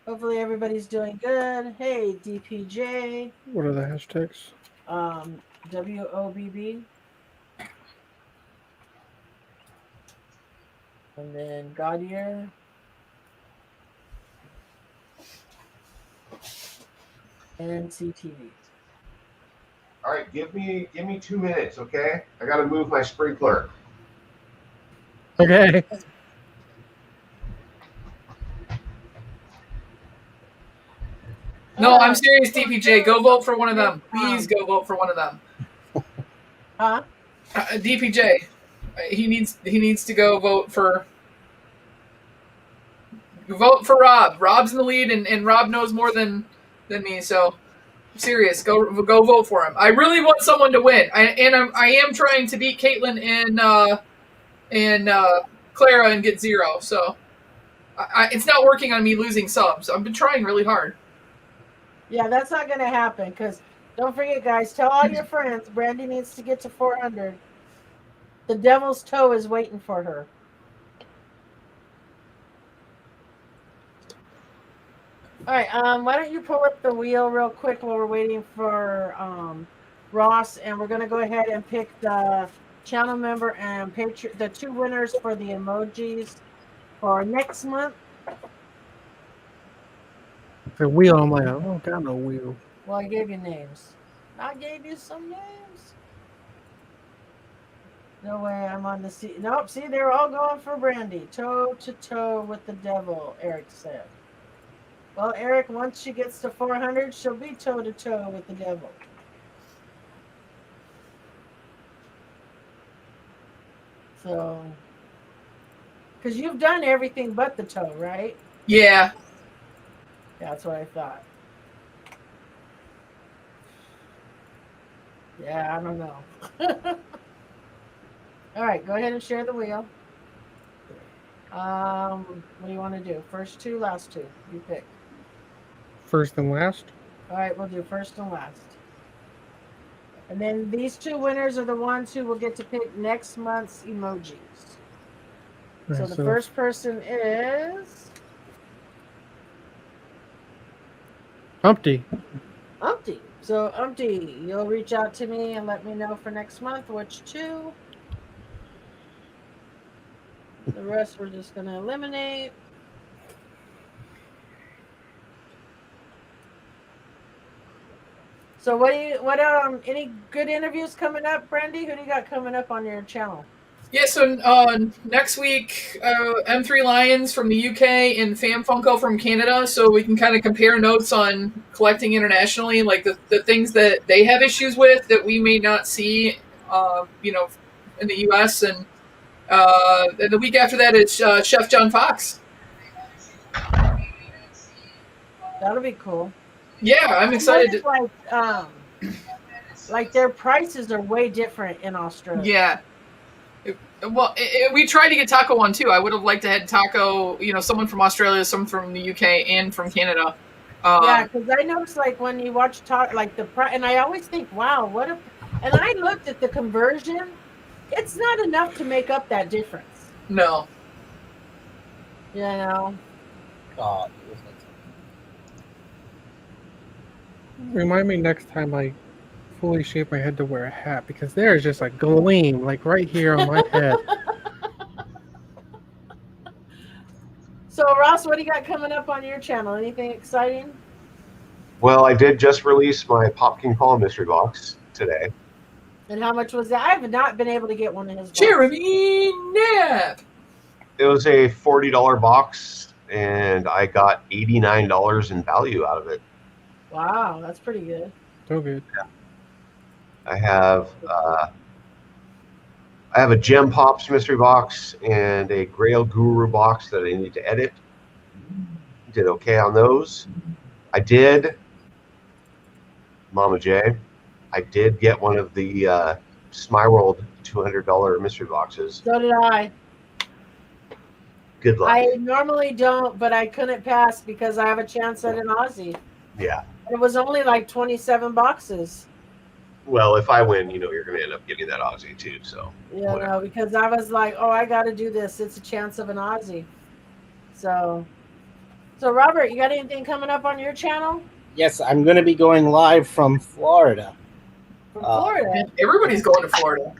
Hopefully everybody's doing good. Hey, DPJ. What are the hashtags? WOBB. And then Gaudier. And CTV. All right, give me 2 minutes, okay? I got to move my sprinkler. Okay. No, I'm serious, DPJ. Go vote for one of them. Please go vote for one of them. Huh? DPJ. He needs to go vote for Rob. Rob's in the lead, and Rob knows more than me. So, I'm serious. Go vote for him. I really want someone to win. I am trying to beat Caitlin and Clara and get 0. So, it's not working on me losing subs. I've been trying really hard. Yeah, that's not going to happen because don't forget, guys, tell all your friends Brandy needs to get to 400. The devil's toe is waiting for her. All right, why don't you pull up the wheel real quick while we're waiting for Ross, and we're going to go ahead and pick the channel member and the 2 winners for the emojis for next month. The wheel, I'm like, I don't got no wheel. Well, I gave you names. I gave you some names. No way, I'm on the sea. Nope, see, they're all going for Brandy. Toe to toe with the devil, Eric said. Well, Eric, once she gets to 400, she'll be toe to toe with the devil. So, because you've done everything but the toe, right? Yeah. That's what I thought. Yeah, I don't know. All right, go ahead and share the wheel. What do you want to do? First 2, last 2? You pick. First and last? All right, we'll do first and last. And then these 2 winners are the ones who will get to pick next month's emojis. So the first person is Humpty. Umpty. So Umpty, you'll reach out to me and let me know for next month which 2. The rest we're just going to eliminate. So what any good interviews coming up, Brandy? Who do you got coming up on your channel? Yeah, so next week, M3 Lions from the UK and Fam Funko from Canada, so we can kind of compare notes on collecting internationally, like the things that they have issues with that we may not see, in the US. And the week after that is Chef John Fox. That'll be cool. Yeah, I'm excited. Like their prices are way different in Australia. Yeah. Well, we tried to get Taco one too. I would have liked to have Taco, someone from Australia, someone from the UK, and from Canada. Yeah, because I noticed like when you watch the price, and I always think, wow, and I looked at the conversion. It's not enough to make up that difference. No. God. Remind me next time I fully shave my head to wear a hat, because there is just a gleam like right here on my head. So Ross, what do you got coming up on your channel? Anything exciting? Well, I did just release my Pop King Paul mystery box today. And how much was that? I have not been able to get one of his boxes. Jeremy Knapp. It was a $40 box, and I got $89 in value out of it. Wow, that's pretty good. So good. Yeah. I have a Gem Pops mystery box and a Grail Guru box that I need to edit. Did okay on those. I did, Mama J. I did get one of the Smyworld $200 mystery boxes. So did I. Good luck. I normally don't, but I couldn't pass because I have a chance at an Aussie. Yeah. It was only like 27 boxes. Well, if I win, you're going to end up getting that Aussie too. So. No, because I was like, oh, I got to do this. It's a chance of an Aussie. So Robert, you got anything coming up on your channel? Yes, I'm going to be going live from Florida. From Florida? Everybody's going to Florida.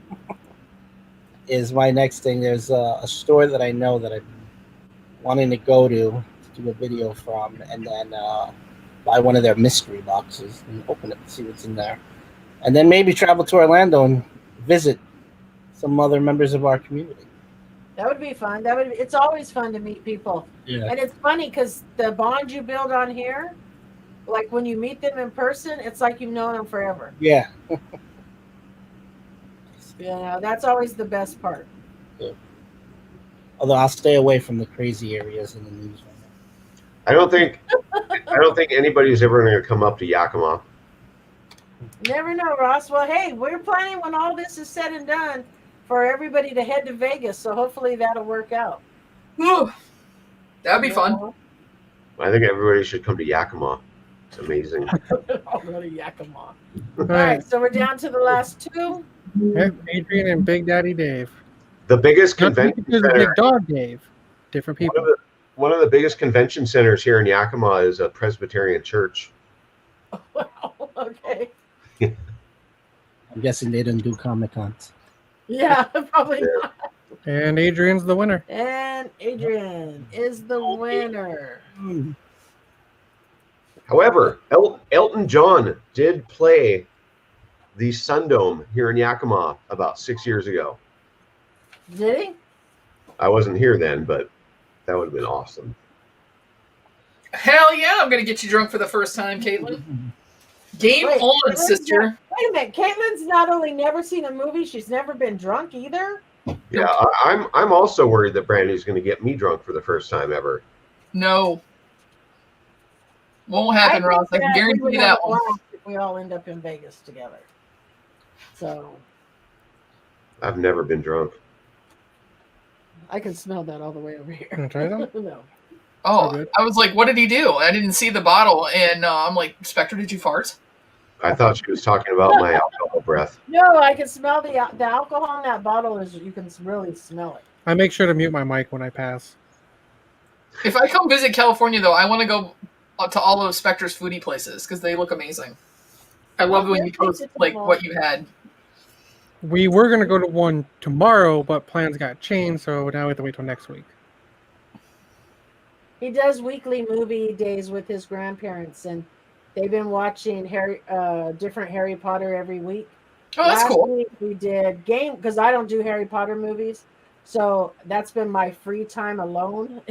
Is my next thing. There's a store that I know that I'm wanting to go to do a video from, and then buy one of their mystery boxes and open it and see what's in there. And then maybe travel to Orlando and visit some other members of our community. That would be fun. It's always fun to meet people. Yeah. And it's funny because the bond you build on here, like when you meet them in person, it's like you've known them forever. Yeah. That's always the best part. Yeah. Although I'll stay away from the crazy areas in the news. I don't think anybody's ever going to come up to Yakima. Never know, Ross. Well, hey, we're planning when all this is said and done for everybody to head to Vegas. So hopefully that'll work out. Ooh, that'd be fun. I think everybody should come to Yakima. It's amazing. I'll go to Yakima. All right, so we're down to the last two. Adrian and Big Daddy Dave. The biggest Not convention because of center. Big Dog Dave. Different people. One of the biggest convention centers here in Yakima is a Presbyterian church. Wow. Okay. I'm guessing they didn't do Comic-Cons. Yeah, probably not. And Adrian's the winner. And Adrian is the winner. However, Elton John did play the Sundome here in Yakima about 6 years ago. Did he? I wasn't here then, but that would have been awesome. Hell yeah, I'm going to get you drunk for the first time, Caitlin. Game on, sister. Wait a minute. Caitlin's not only never seen a movie, she's never been drunk either. Yeah, I'm also worried that Brandy's going to get me drunk for the first time ever. No. Won't happen, Ross. I can guarantee that one. If we all end up in Vegas together. So. I've never been drunk. I can smell that all the way over here. Can I try them? No. Oh, I was like, what did he do? I didn't see the bottle, and I'm like, Spectre, did you fart? I thought she was talking about my alcohol breath. No, I can smell the alcohol in that bottle. You can really smell it. I make sure to mute my mic when I pass. If I come visit California, though, I want to go to all of Spectre's foodie places because they look amazing. I love when you post like what you had. We were going to go to one tomorrow, but plans got changed, so now we have to wait till next week. He does weekly movie days with his grandparents, and they've been watching different Harry Potter every week. Oh, that's cool. Last week we did game because I don't do Harry Potter movies, so that's been my free time alone.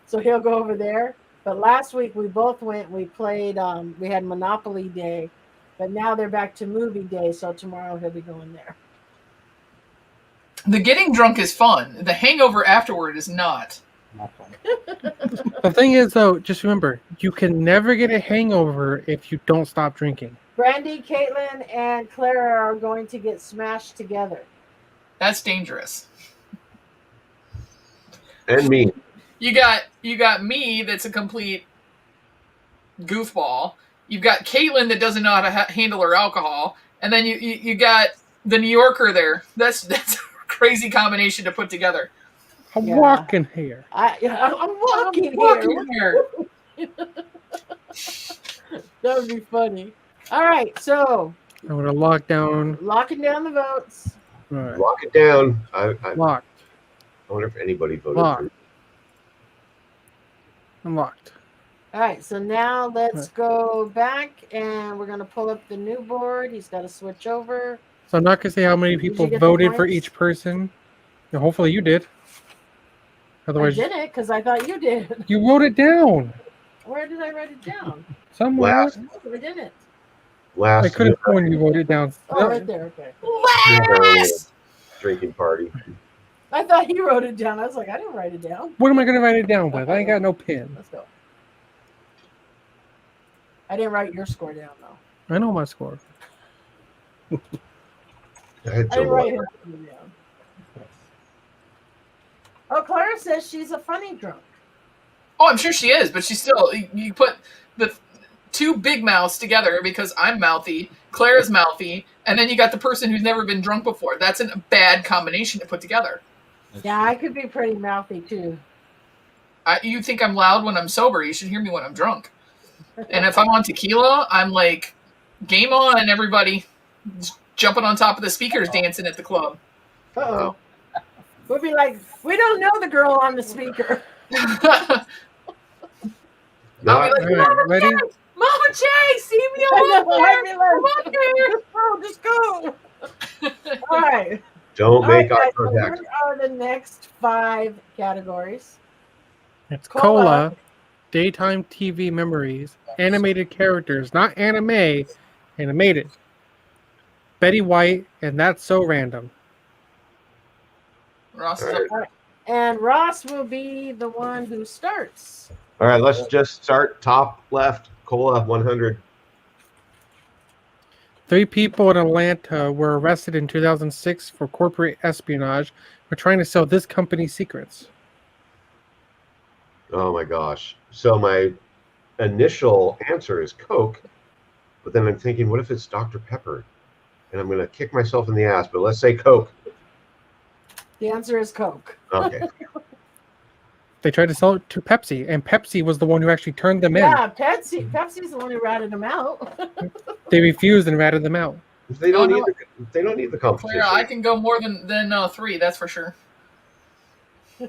So he'll go over there. But last week we both went. We played. We had Monopoly Day, but now they're back to movie day. So tomorrow he'll be going there. The getting drunk is fun. The hangover afterward is not. The thing is, though, just remember, you can never get a hangover if you don't stop drinking. Brandy, Caitlin, and Clara are going to get smashed together. That's dangerous. And me. You got me that's a complete goofball. You've got Caitlin that doesn't know how to handle her alcohol, and then you got the New Yorker there. That's a crazy combination to put together. I'm walking here. I'm walking here. That would be funny. All right, so I'm going to lock down. Locking down the votes. All right. Lock it down. I Locked. wonder if anybody voted Locked. for. I'm locked. All right, so now let's go back, and we're going to pull up the new board. He's got to switch over. So I'm not going to say how many people you get the voted for points? each person. Yeah, hopefully you did. Otherwise, I didn't, because I thought you did. you wrote it down. Where did I write it down? Somewhere. Last. No, I didn't. I could have sworn you wrote it down. Oh, right there, okay. Last! Drinking party. I thought he wrote it down. I was like, I didn't write it down. What am I going to write it down with? I ain't got no pen. Let's go. I didn't write your score down though. I know my score. I had I so didn't write much. his score down. Oh, Clara says she's a funny drunk. Oh, I'm sure she is, but she's still. You put the two big mouths together because I'm mouthy, Claire's mouthy, and then you got the person who's never been drunk before. That's a bad combination to put together. Yeah, I could be pretty mouthy too. You think I'm loud when I'm sober? You should hear me when I'm drunk. And if I'm on tequila, I'm like, game on, everybody. Just jumping on top of the speakers, dancing at the club. Uh-oh. We'll be like, we don't know the girl on the speaker. No, I'll be like, All right, ready? Mama J, see me I on know, I'd be there. like, just go. All right. don't All right, make eye guys. So contact. here are the next 5 categories. It's Cola. Cola, daytime TV memories, animated characters, not anime, animated. Betty White, and That's So Random. Ross is All up. right. And Ross will be the one who starts. All right, let's just start top left. Cola 100. 3 people in Atlanta were arrested in 2006 for corporate espionage for trying to sell this company's secrets. Oh my gosh. So my initial answer is Coke, but then I'm thinking, what if it's Dr. Pepper? And I'm going to kick myself in the ass, but let's say Coke. The answer is Coke. Okay. They tried to sell it to Pepsi, and Pepsi was the one who actually turned them in. Yeah, Pepsi's the one who ratted him out. They refused and ratted them out. They don't Oh, need no. they don't need the competition. Clara, I can go more than 3, that's for sure. I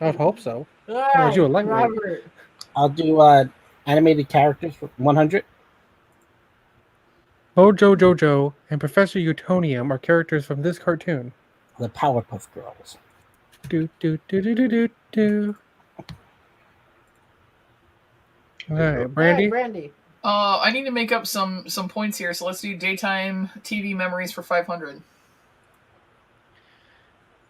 would hope so. All was right, you a lightweight? Robert. I'll do animated characters for 100. Mojo Jojo and Professor Utonium are characters from this cartoon. The Powerpuff Girls. Do do do do do do do. All right, All right, Brandy. Brandy. I need to make up some points here, so let's do daytime TV memories for 500.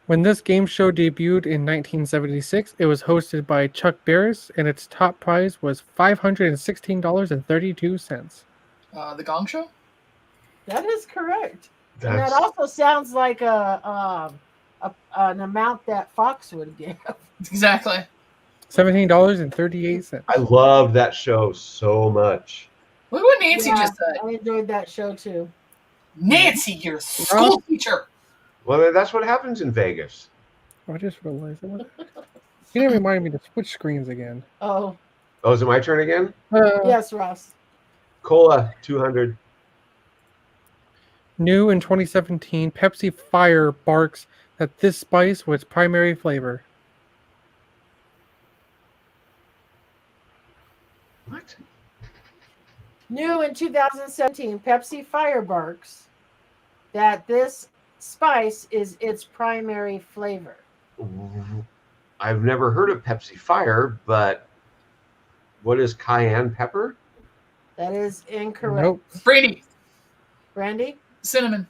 When this game show debuted in 1976, it was hosted by Chuck Barris, and its top prize was $516.32. The Gong Show? That is correct. And That's, that also sounds like an amount that Fox would give. Exactly. $17.38. I love that show so much. Look what Nancy Yeah, just said. I enjoyed that show too. Nancy, you're a school teacher. Well, that's what happens in Vegas. I just realized it. You didn't remind me to switch screens again. Oh, Oh, is it my turn again? yes, Ross. Cola 200. New in 2017, Pepsi Fire barks that this spice was its primary flavor. What? New in 2017, Pepsi Firebarks that this spice is its primary flavor. I've never heard of Pepsi Fire, but what is cayenne pepper? That is incorrect. Nope. Brady, Brandy? cinnamon.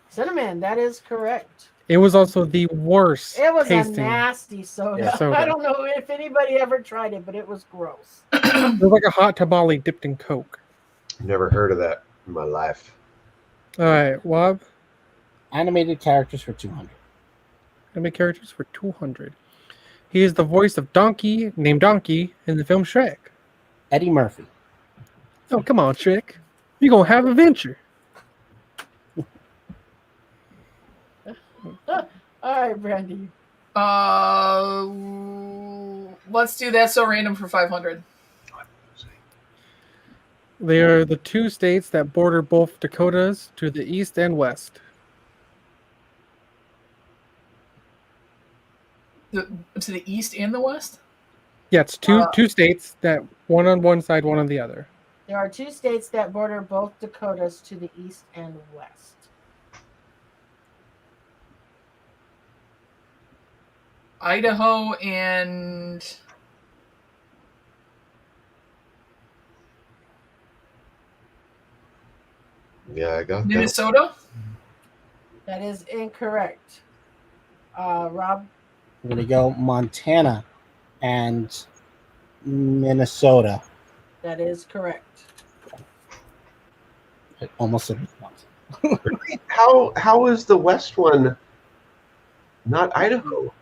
Cinnamon, that is correct. It was also the worst It was tasting. a nasty soda. Yeah, soda. I don't know if anybody ever tried it, but it was gross. It was like a hot tamale dipped in Coke. Never heard of that in my life. All right, Wob. Animated characters for 200. Anime characters for 200. He is the voice of Donkey, named Donkey, in the film Shrek. Eddie Murphy. Oh, come on, Shrek. You're going to have adventure. All right, Brandy. Let's do that so random for 500. They are the 2 states that border both Dakotas to the east and west. To the east and the west? Yeah, it's two states that one on one side, one on the other. There are 2 states that border both Dakotas to the east and west. Idaho and Yeah, I got that. Minnesota. That is incorrect. Rob? I'm going to go Montana and Minnesota. That is correct. Almost in response. How is the West one not Idaho?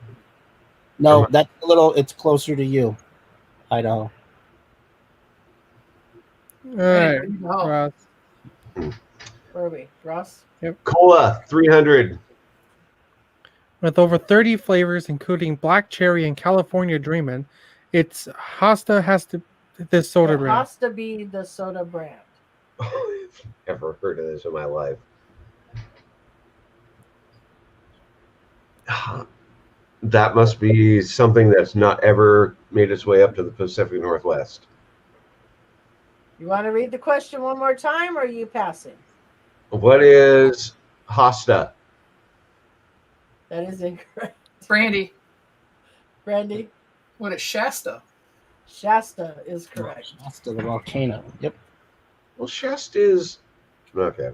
No, that's a little. It's closer to you, Idaho. All right, Oh. Ross. Where are we? Ross? Cola 300. With over 30 flavors, including black cherry and California Dreamin', it's has to this soda It brand. has to be the soda brand. I've never heard of this in my life. That must be something that's not ever made its way up to the Pacific Northwest. You want to read the question one more time, or are you passing? What is Hosta? That is incorrect. Brandy. Brandy? What is Shasta? Shasta is correct. Shasta, the volcano. Yep, Well, Shasta is okay.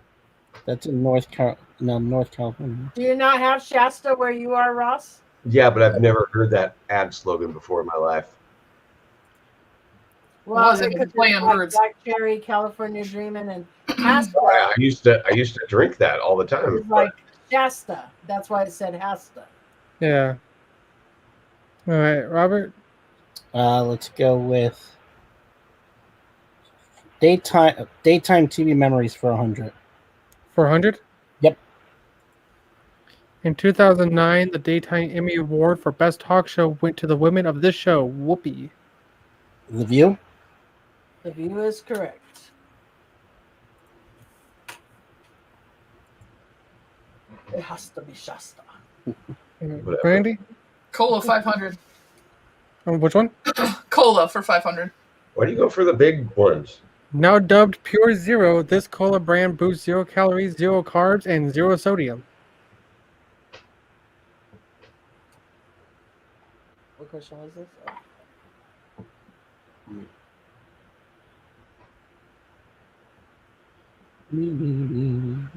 that's in North California. Do you not have Shasta where you are, Ross? Yeah, but I've never heard that ad slogan before in my life. Well, Was it because play it's on like words? Black Cherry, California Dreamin', and Hasta I used to drink that all the time. is like Shasta. That's why it said Hasta. Yeah. All right, Robert. Let's go with daytime TV memories for 100. 400. Yep. In 2009, the Daytime Emmy Award for Best Talk Show went to the women of this show, Whoopi. The View. The View is correct. It has to be Shasta. Whatever. Brandy. Cola 500. Which one? Cola for 500. Why do you go for the big ones? Now dubbed Pure Zero, this cola brand boasts 0 calories, 0 carbs, and 0 sodium. What question was this?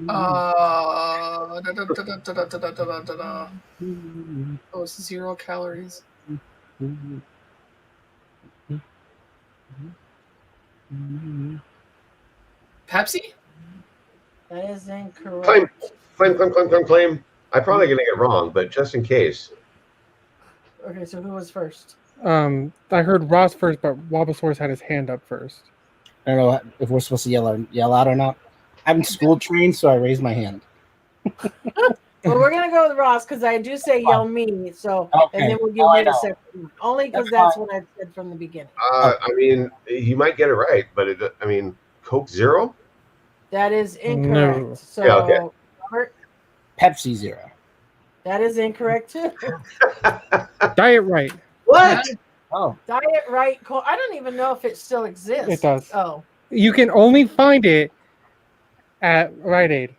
Oh. Oh, it's 0 calories. Pepsi? That is incorrect. Claim. I'm probably going to get it wrong, but just in case. Okay, so who was first? I heard Ross first, but Wabasaurus had his hand up first. I don't know if we're supposed to yell out or not. I'm school trained, so I raised my hand. Well, we're gonna go with Ross because I do say yell me. So, Okay. and then we'll give Now I you the know. second one. Only because That's that's what I said from the beginning. I mean, you might get it right, but Coke Zero? That is incorrect. No. So, Yeah, okay. Robert, Pepsi Zero. that is incorrect too. Diet Right. What? Oh, Diet Right Cola. I don't even know if it still exists. It does. Oh, You can only find it at Rite Aid.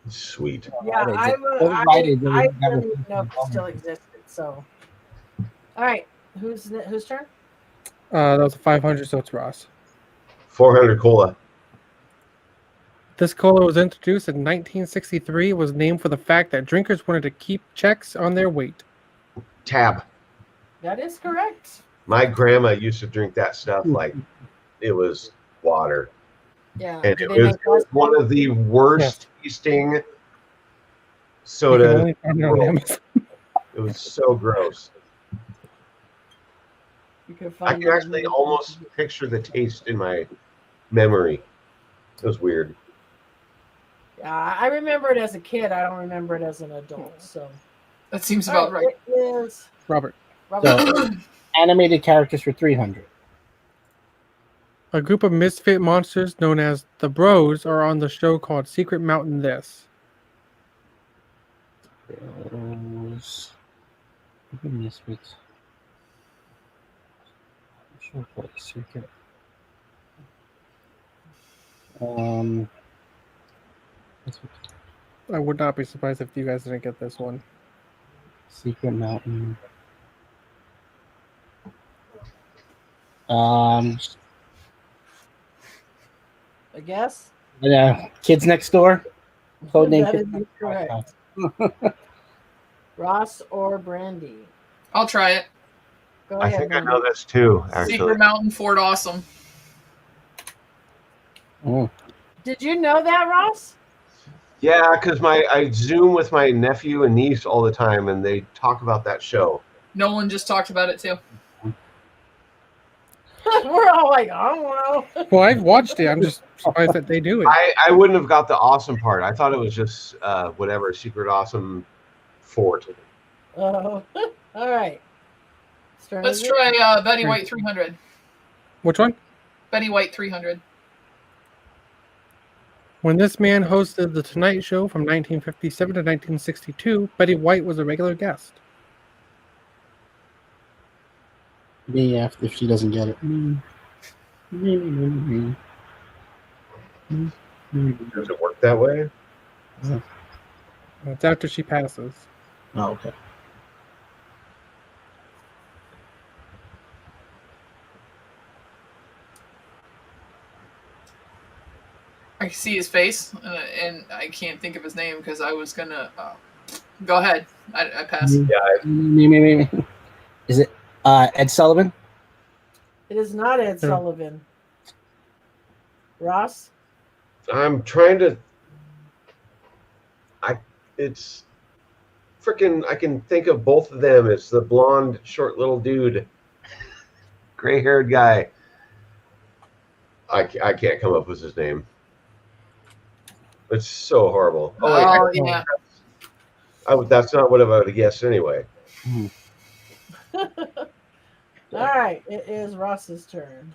Sweet. yeah. Rite Aid. I Rite Aid, I that don't was- even know if it still existed. So, all right, whose turn? That was a 500, so it's Ross. 400 Cola. This cola was introduced in 1963. It was named for the fact that drinkers wanted to keep checks on their weight. Tab. That is correct. My grandma used to drink that stuff like it was water. Yeah. And Did it they was make us one of the worst tasting You can soda. only find it on Amazon. It was so gross. You can I find can it actually almost picture the taste in my memory. It was weird. Yeah, I remember it as a kid. I don't remember it as an adult. So That seems All about right. It is Robert. so animated characters for 300. A group of misfit monsters known as the Bros are on the show called Secret Mountain This. Those misfits. Sure, what a secret. I would not be surprised if you guys didn't get this one. Secret Mountain. I guess. Kids Next Door. Codename That Kids is Next correct. Ross or Brandy? I'll try it. Go I ahead. think I Brandy. know this too, actually. Secret Mountain Fort Awesome. Mm. Did you know that, Ross? Yeah, because I Zoom with my nephew and niece all the time, and they talk about that show. Nolan just talked about it too. We're all like, I don't know. Well, I've watched it. I'm just surprised that they do it. I wouldn't have got the awesome part. I thought it was just whatever Secret Awesome Fort. Oh, all right. Let's try Betty White 300. Which one? Betty White 300. When this man hosted The Tonight Show from 1957 to 1962, Betty White was a regular guest. Me after if she doesn't get it. Does it work that way? It's after she passes. Oh, okay. I see his face, and I can't think of his name because I was gonna. Go ahead. I pass. Yeah. Me. Is it Ed Sullivan? It is not Ed Sullivan. Ross? I'm trying to. It's freaking. I can think of both of them. It's the blonde, short little dude, gray-haired guy. I can't come up with his name. It's so horrible. Oh yeah. That's not what I would have guessed anyway. All right, it is Ross's turn.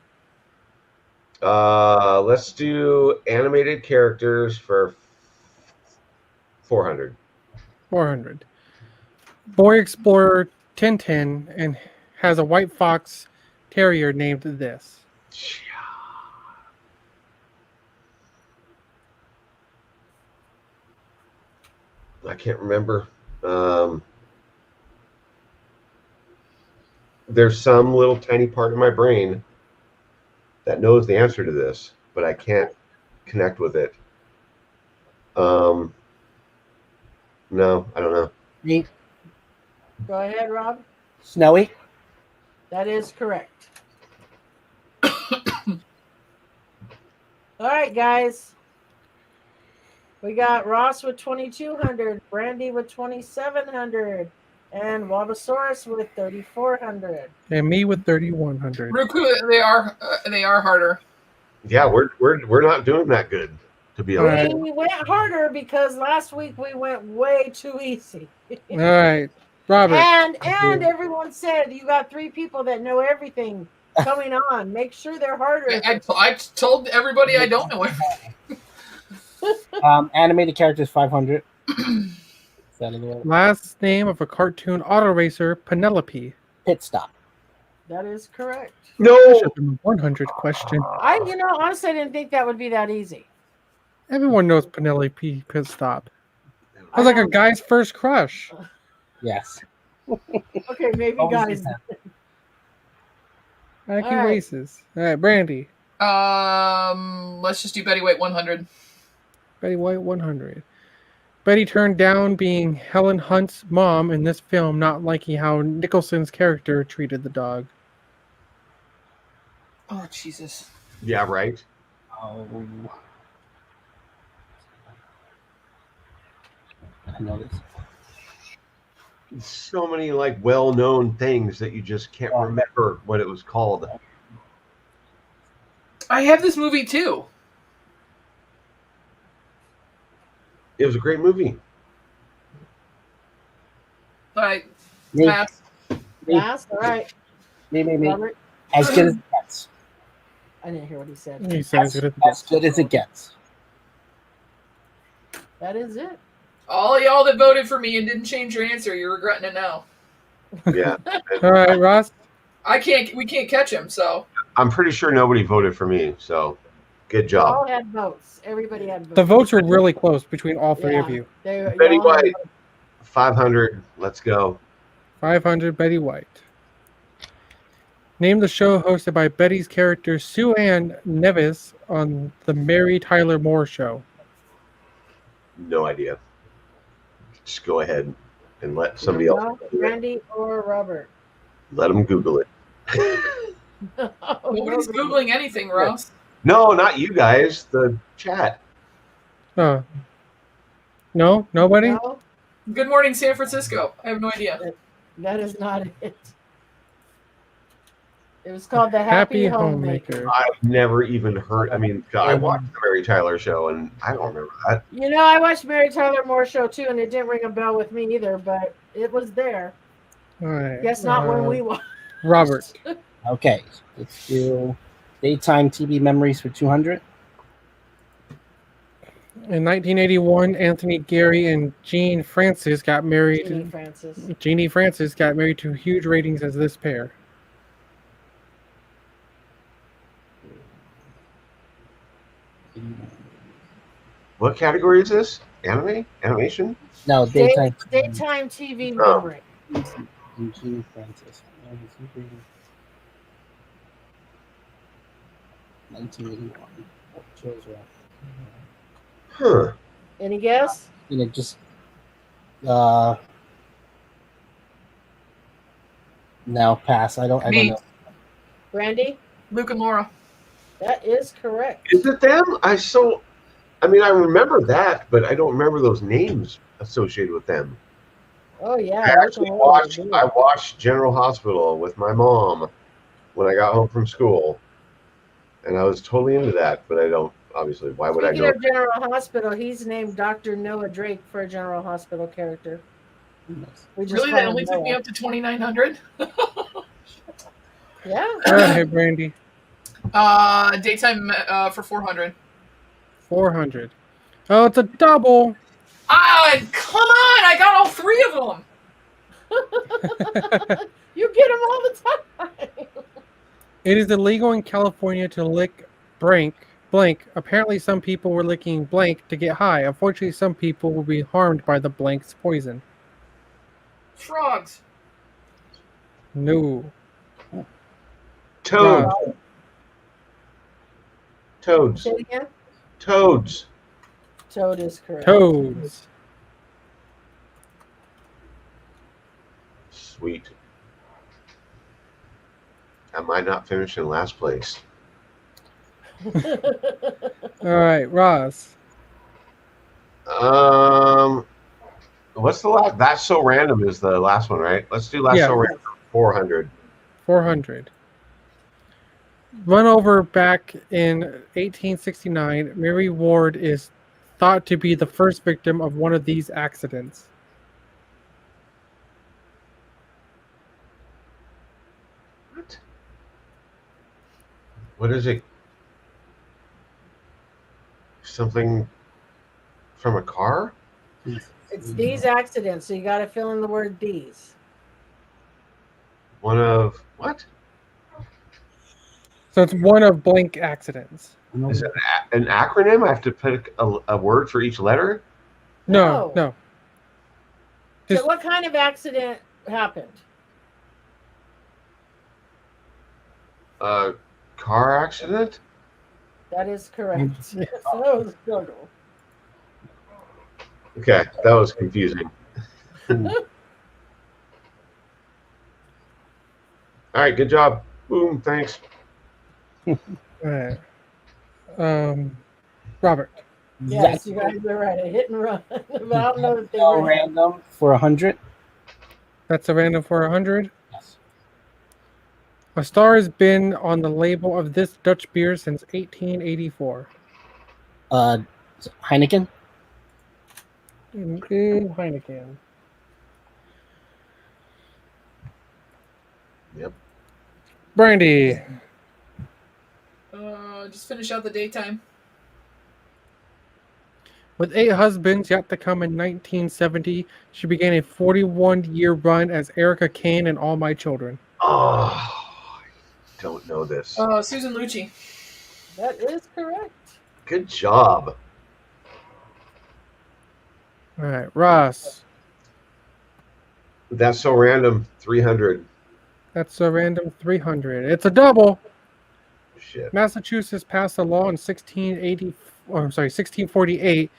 Let's do animated characters for 400. 400. Boy Explorer Tintin and has a white fox terrier named this. I can't remember. There's some little tiny part of my brain that knows the answer to this, but I can't connect with it. No, I don't know. Me. Go ahead, Rob. Snowy. That is correct. All right, guys. We got Ross with 2,200, Brandy with 2,700, and Wabasaurus with 3,400. And me with 3,100. Ruku, they are harder. Yeah, we're not doing that good, to be honest. We went harder because last week we went way too easy. All right, Robert. And everyone said you got 3 people that know everything coming on. Make sure they're harder. I told everybody I don't know everything. Animated characters 500. Last name of a cartoon auto racer, Penelope. Pit stop. That is correct. No. 100 question. Honestly, I didn't think that would be that easy. Everyone knows Penelope Pit Stop. That was like a guy's first crush. Yes. Okay, maybe guys. Wacky races. All right, Brandy. Let's just do Betty White 100. Betty White 100. Betty turned down being Helen Hunt's mom in this film, not liking how Nicholson's character treated the dog. Oh, Jesus. Yeah, right. Oh. I know this. So many well-known things that you just can't remember what it was called. I have this movie too. It was a great movie. All right. Me. Pass. Pass? All right. Me. Robert? As good as it gets. I didn't hear what he said. He said As good as it gets. That is it. All y'all that voted for me and didn't change your answer, you're regretting it now. Yeah. All right, Ross. We can't catch him, so. I'm pretty sure nobody voted for me, so good They job. all had votes. Everybody had votes. The votes were really close between all 3 of you. Betty White, 500. Let's go. 500, Betty White. Name the show hosted by Betty's character Sue Ann Nevis on the Mary Tyler Moore Show. No idea. Just go ahead and let somebody else. Randy or Robert? Let them Google it. Nobody's Googling anything, Ross. No, not you guys. The chat. Oh. No, nobody. No, Good Morning San Francisco. I have no idea. that is not it. It was called the Happy Happy Homemaker. Homemaker. I've never even heard. I mean, I watched the Mary Tyler show, and I don't remember that. You know, I watched Mary Tyler Moore Show too, and it didn't ring a bell with me either, but it was there. All right. Guess not when we watched. Robert. Okay, let's do daytime TV memories for 200. In 1981, Anthony Gary and Jean Francis got married. Jeannie Francis got married to huge ratings as this pair. What category is this? Anime? Animation? No, daytime. Daytime TV Oh. memory. And Jean Francis. 1981. Oh, shows were- Huh. Any guess? You know, just no, pass. I don't Me. know. Brandy? Luke and Laura. That is correct. Is it them? I remember that, but I don't remember those names associated with them. Oh yeah. I actually watched General Hospital with my mom when I got home from school, and I was totally into that. But I don't obviously. Why would Speaking I know? of General Hospital, he's named Dr. Noah Drake for a General Hospital character. We just Really? call That him only took me Noah. up to 2,900? Yeah. All right, Brandy. Daytime for 400. 400. Oh, it's a double. Ah, come on! I got all three of them. You get him all the time. It is illegal in California to lick blank. Apparently, some people were licking blank to get high. Unfortunately, some people will be harmed by the blank's poison. Frogs. No. Toad. Wow. Toads. Say it again. Toads. Toad is correct. Toads. Sweet. Am I not finished in last place? All right, Ross. What's the last? That's so random is the last one, right? Let's do last Yeah. so random. 400. 400. Run over back in 1869, Mary Ward is thought to be the first victim of one of these accidents. What is it? Something from a car? It's these accidents, so you got to fill in the word these. One of what? So it's one of blank accidents. Is it an acronym? I have to pick a word for each letter? No. So Just- what kind of accident happened? A car accident? That is correct. So that was a struggle. Okay, that was confusing. All right, good job. Boom, thanks. All right. Robert. Yes, you guys are right. A hit and run. But I don't know if they So were. random for 100. That's a random for 100. Yes. A star has been on the label of this Dutch beer since 1884. Heineken. Heineken. Yep. Brandy. Just finish out the daytime. With 8 husbands yet to come in 1970, she began a 41-year run as Erica Kane in All My Children. Oh, I don't know this. Susan Lucci. That is correct. Good job. All right, Ross. That's so random. 300. That's a random 300. It's a double. Shit. Massachusetts passed a law in 1648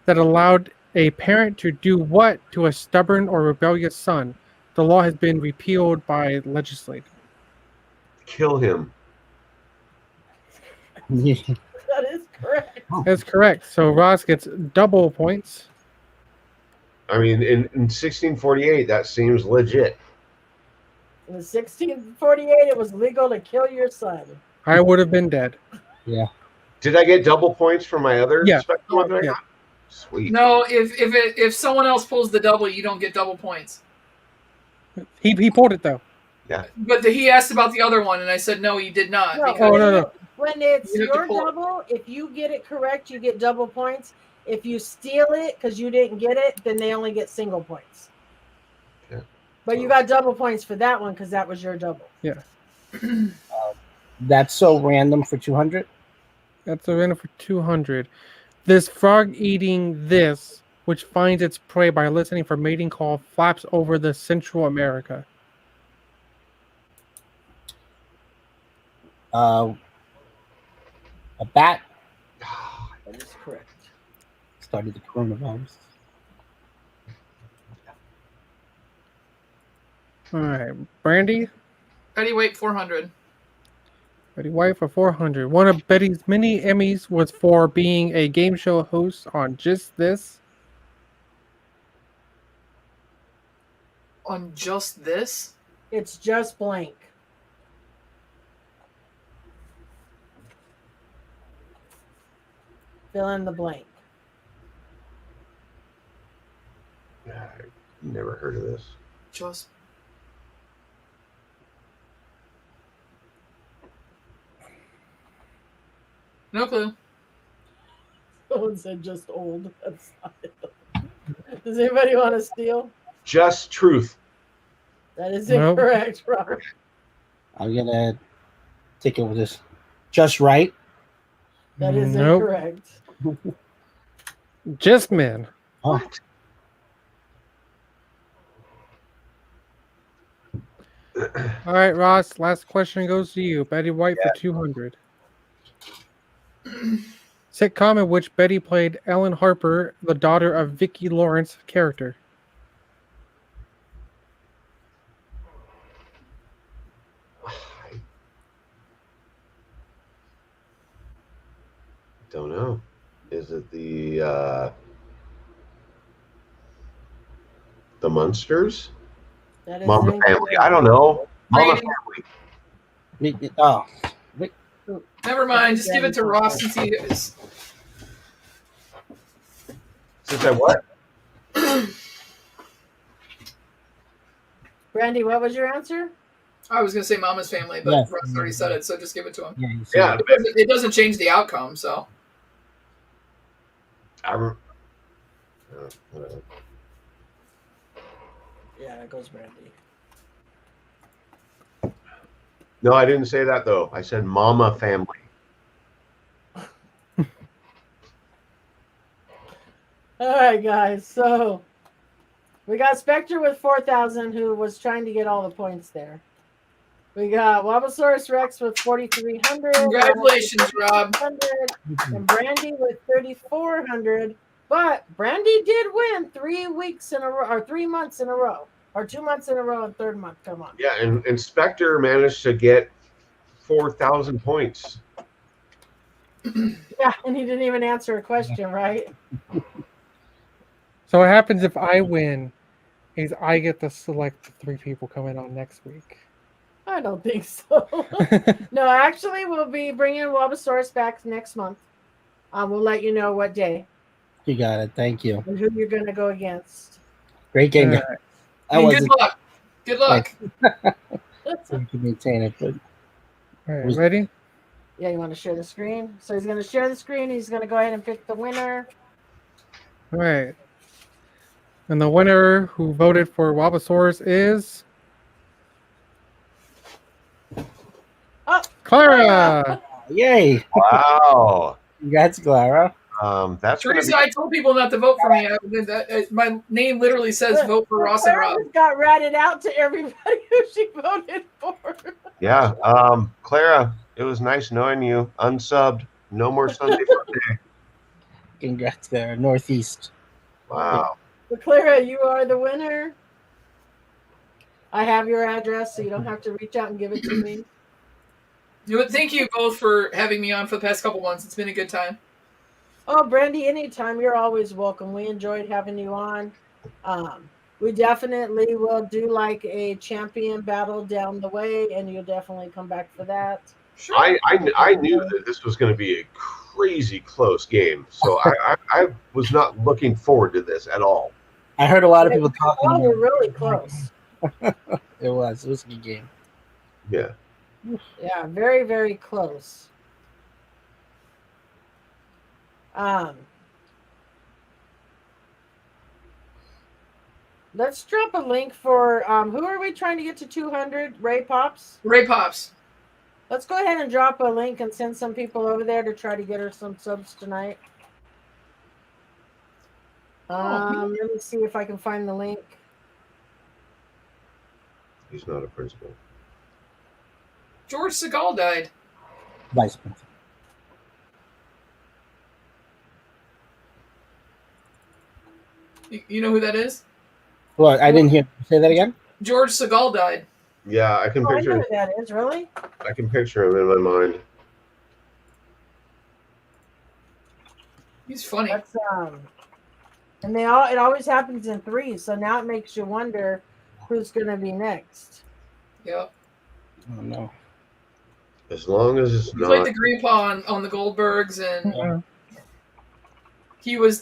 that allowed a parent to do what to a stubborn or rebellious son. The law has been repealed by legislators. Kill him. That is correct. That's correct. So Ross gets double points. I mean, in 1648, that seems legit. In 1648, it was legal to kill your son. I would have been dead. Yeah. Did I get double points for my other Yeah. Spectre one that I Yeah. got? Sweet. No, if someone else pulls the double, you don't get double points. He pulled it though. But he asked about the other one, and I said no, he did not. No, because no. When it's You have to your pull it. double, if you get it correct, you get double points. If you steal it because you didn't get it, then they only get single points. Yeah. But you got double points for that one because that was your double. Yeah. That's so random for 200. That's a random for 200. This frog eating this, which finds its prey by listening for mating call, flaps over the Central America. A bat That is correct. started the coronavirus. All right, Brandy. Betty White 400. Betty White for 400. One of Betty's many Emmys was for being a game show host on Just This. On Just This? It's just blank. Fill in the blank. Never heard of this. Just. No clue. Someone said just old. That's not it. Does anybody want to steal? Just Truth. That is Nope. incorrect, Robert. I'm gonna take it with this. Just right. That is Nope. incorrect. Just Men. Oh, All right, Ross. Last question goes to you. Betty White for 200. Sitcom in which Betty played Ellen Harper, the daughter of Vicki Lawrence character. I don't know. Is it the Munsters? That is Mama incorrect. Family? I don't know. Mama Brady. Family. oh, Never mind. Just give it to Ross since he is. Since I what? Brandy, what was your answer? I was going to say Mama's Family, but Yes. Ross already said it, so just give it to him. yeah. You said Yeah, it. It doesn't change the outcome, so. Whatever. Yeah, that goes Brandy. No, I didn't say that though. I said Mama Family. All right, guys. So we got Spectre with 4,000, who was trying to get all the points there. We got Wabosaurus Rex with 4,300. Congratulations, Rob. 100, and Brandy with 3,400. But Brandy did win 3 weeks in a row, or 3 months in a row, or 2 months in a row, and third month. Come on. Yeah, and Spectre managed to get 4,000 points. Yeah, and he didn't even answer a question, right? So what happens if I win is I get to select the 3 people coming on next week. I don't think so. No, actually, we'll be bringing Wabosaurus back next month. We'll let you know what day You got it. Thank you. and who you're going to go against. Great game. All guys. right. I And wasn't good luck. Good luck. so you can maintain it, but All right, ready? Yeah, you want to share the screen? So he's going to share the screen. He's going to go ahead and pick the winner. All right. And the winner who voted for Wabosaurus is Oh, Clara. yay! Wow. Congrats, Clara. That's going to Teresa, be I told people not to vote for me. My name literally says vote for Ross and Clara Rob. just got ratted out to everybody who she voted for. yeah. Clara, it was nice knowing you. Unsubbed. No more Sunday Funday. Congrats, Clara. Northeast. Wow. So Clara, you are the winner. I have your address, so you don't have to reach out and give it to me. Thank you both for having me on for the past couple months. It's been a good time. Oh, Brandy, anytime. You're always welcome. We enjoyed having you on. We definitely will do like a champion battle down the way, and you'll definitely come back for that. Sure. I knew that this was going to be a crazy close game, so I was not looking forward to this at all. I heard a lot of Yeah, people talking. Oh, we're really close. It was a good game. Yeah. Yeah, very, very close. Let's drop a link for who are we trying to get to 200? Ray Pops? Ray Pops. Let's go ahead and drop a link and send some people over there to try to get her some subs tonight. Let me see if I can find the link. He's not a principal. George Segal died. Vice principal. You know who that is? Well, I didn't hear. Say that again. George Segal died. Yeah, I can Oh, I know picture. who that is, really? I can picture him in my mind. He's funny. That's and it always happens in threes, so now it makes you wonder who's gonna be next. Yep. Oh no. As long as it's He not. played the grandpa on the Goldbergs, and he was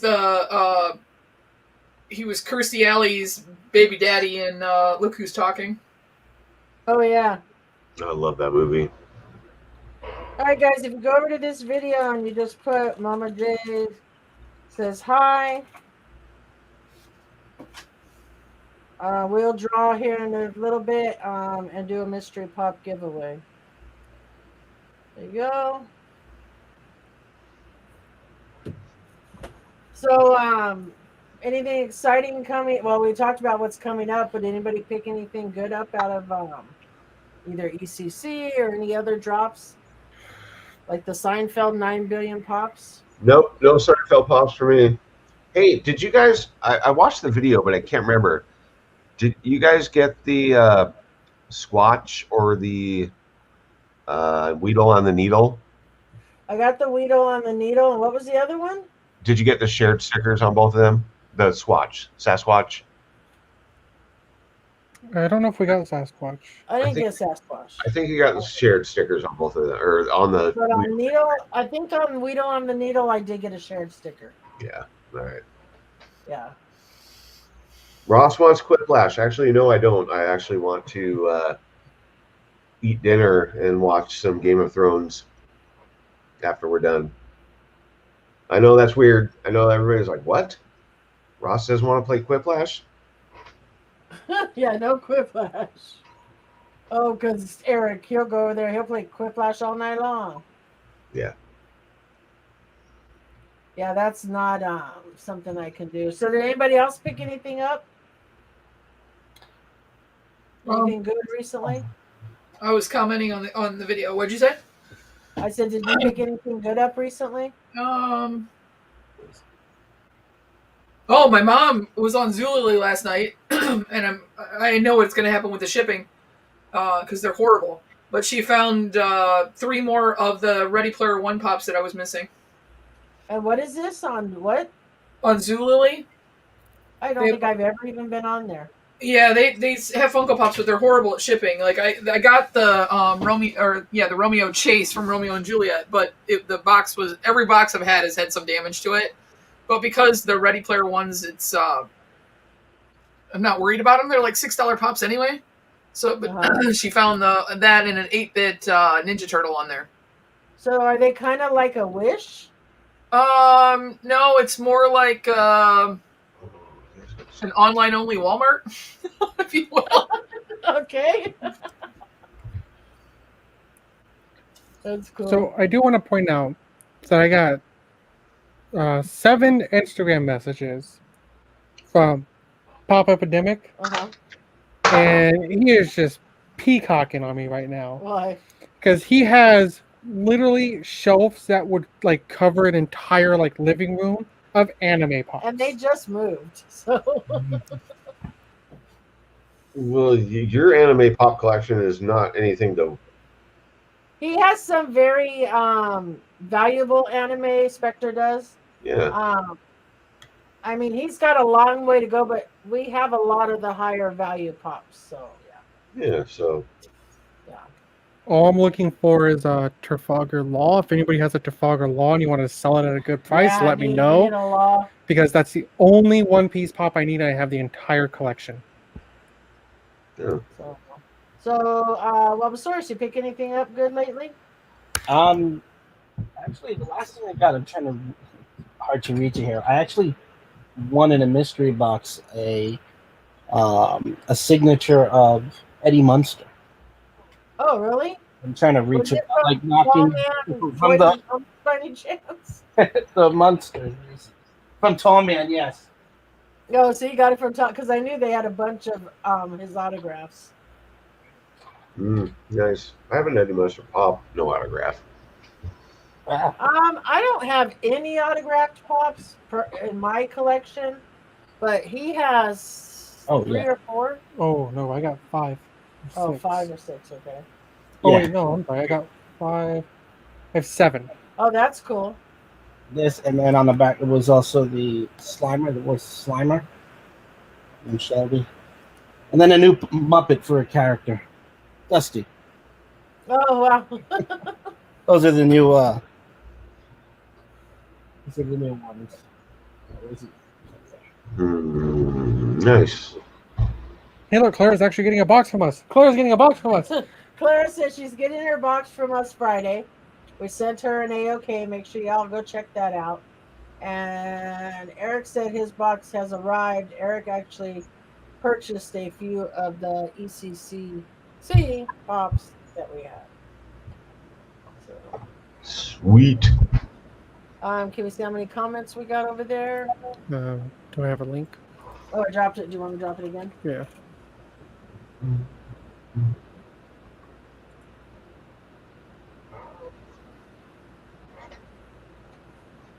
he was Kirstie Alley's baby daddy in Look Who's Talking. Oh yeah. I love that movie. All right, guys, if you go over to this video and you just put Mama J says hi, we'll draw here in a little bit and do a mystery pop giveaway. There you go. So, anything exciting coming? Well, we talked about what's coming up, but anybody pick anything good up out of either ECC or any other drops? Like the Seinfeld 9 billion pops? Nope, no Seinfeld pops for me. Hey, did you guys? I watched the video, but I can't remember. Did you guys get the Squatch or the Weedle on the Needle? I got the Weedle on the Needle, and what was the other one? Did you get the shared stickers on both of them? The Sasquatch. I don't know if we got Sasquatch. I didn't think- get Sasquatch. I think you got the shared stickers on both of them, or on the. But on Needle, I think on Weedle on the Needle, I did get a shared sticker. Yeah. All right. Yeah. Ross wants Quiplash. Actually, no, I don't. I actually want to eat dinner and watch some Game of Thrones after we're done. I know that's weird. I know everybody's like, what? Ross doesn't want to play Quiplash? Yeah, no Quiplash. Oh, because Eric, he'll go over there. He'll play Quiplash all night long. Yeah. Yeah, that's not something I can do. So did anybody else pick anything up? Anything good recently? I was commenting on the video. What'd you say? I said, did you pick anything good up recently? Oh, my mom was on Zulily last night, and I know what's going to happen with the shipping, because they're horrible. But she found 3 more of the Ready Player One pops that I was missing. And what is this on what? On Zulily? I don't think I've ever even been on there. Yeah, they have Funko Pops, but they're horrible at shipping. Like I got the the Romeo Chase from Romeo and Juliet, but every box I've had has had some damage to it. But because the Ready Player Ones, it's I'm not worried about them. They're like $6 pops anyway. So, but she found that in an 8-bit Ninja Turtle on there. So are they kind of like a Wish? No, it's more like an online only Walmart, if you will. Okay. That's cool. So I do want to point out that I got 7 Instagram messages from Pop Epidemic, and he is just peacocking on me right now. Why? Because he has literally shelves that would like cover an entire like living room of anime pops. And they just moved, so. Well, your anime pop collection is not anything to He has some very valuable anime. Spectre does. Yeah. I mean, he's got a long way to go, but we have a lot of the higher value pops. So Yeah. So yeah. All I'm looking for is a Trafalgar Law. If anybody has a Trafalgar Law and you want to sell it at a good price, Yeah, let me I need know. a law. Because that's the only One Piece pop I need. I have the entire collection. yeah. So, Wabasaurus, you pick anything up good lately? Actually, the last thing I got, I'm trying to hard to reach it here. I actually won in a mystery box a signature of Eddie Munster. Oh, really? I'm trying to Was reach it, it from like knocking Tall from Man by any chance? the Munster from Tall Man. Yes. No, so you got it from Tall, because I knew they had a bunch of his autographs. Nice. I haven't had any Monster Pop. No autograph. Ah, I don't have any autographed pops in my collection, but he has Oh, three yeah. or four. Oh no, I got 5. Or Oh, 6. 5 or 6. Okay. Oh Yeah. wait, no, I'm sorry. I got 5. I have 7. Oh, that's cool. this, and then on the back it was also the Slimer, the voice Slimer, and Shelby, and then a new Muppet for a character, Dusty. Oh wow. Those are the new. These are the new ones. Where is it? Nice. Hey, look, Claire's actually getting a box from us. Claire's getting a box from us. Clara says she's getting her box from us Friday. We sent her an AOK. Make sure y'all go check that out. And Eric said his box has arrived. Eric actually purchased a few of the ECCC pops that we have. So, Sweet. can we see how many comments we got over there? Do I have a link? Oh, I dropped it. Do you want me to drop it again? Yeah.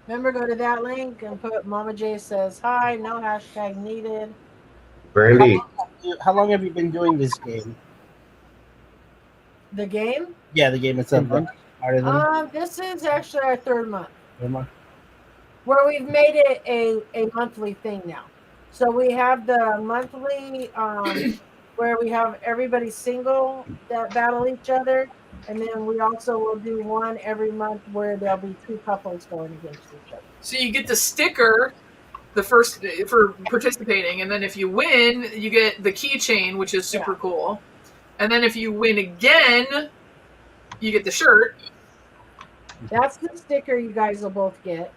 Remember, go to that link and put Mama J says hi. No hashtag needed. Brandy. How long have you been doing this game? The game? Yeah, the game itself. Good Harder than This is actually our 3rd month. Emma? Where we've made it a monthly thing now. So we have the monthly where we have everybody single that battle each other, and then we also will do one every month where there'll be 2 couples going against each other. So you get the sticker the first for participating, and then if you win, you get the keychain, which is super cool. And then if you win again, you get the shirt. That's the sticker you guys will both get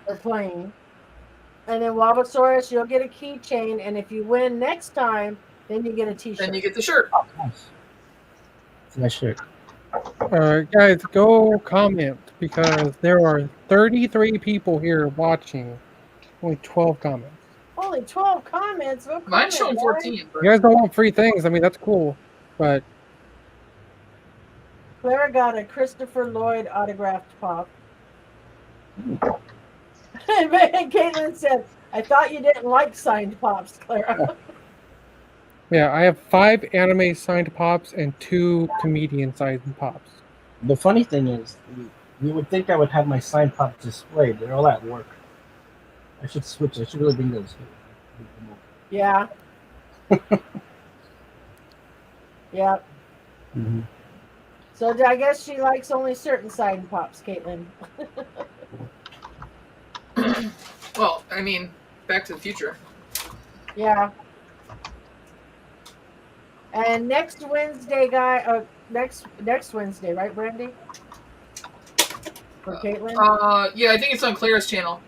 for playing. And then Wabasaurus, you'll get a keychain, and if you win next time, then you get a t-shirt. Then you get the shirt. Oh, nice. It's a nice shirt. Guys, go comment because there are 33 people here watching. Only 12 comments. Only 12 comments. No Mine's showing comment, 14. You guys don't want free things. I mean, that's cool, but Clara got a Christopher Lloyd autographed pop. And Caitlin said, I thought you didn't like signed pops, Clara. yeah, I have 5 anime signed pops and 2 comedian signed pops. The funny thing is, you would think I would have my sign pop displayed. They're all at work. I should switch. I should really bring those Yeah. Yep. Mm-hmm. So I guess she likes only certain signed pops, Caitlin. Well, I mean, Back to the Future. Yeah. And next Wednesday, next Wednesday, right, Brandy? For Caitlin? Yeah, I think it's on Claire's channel.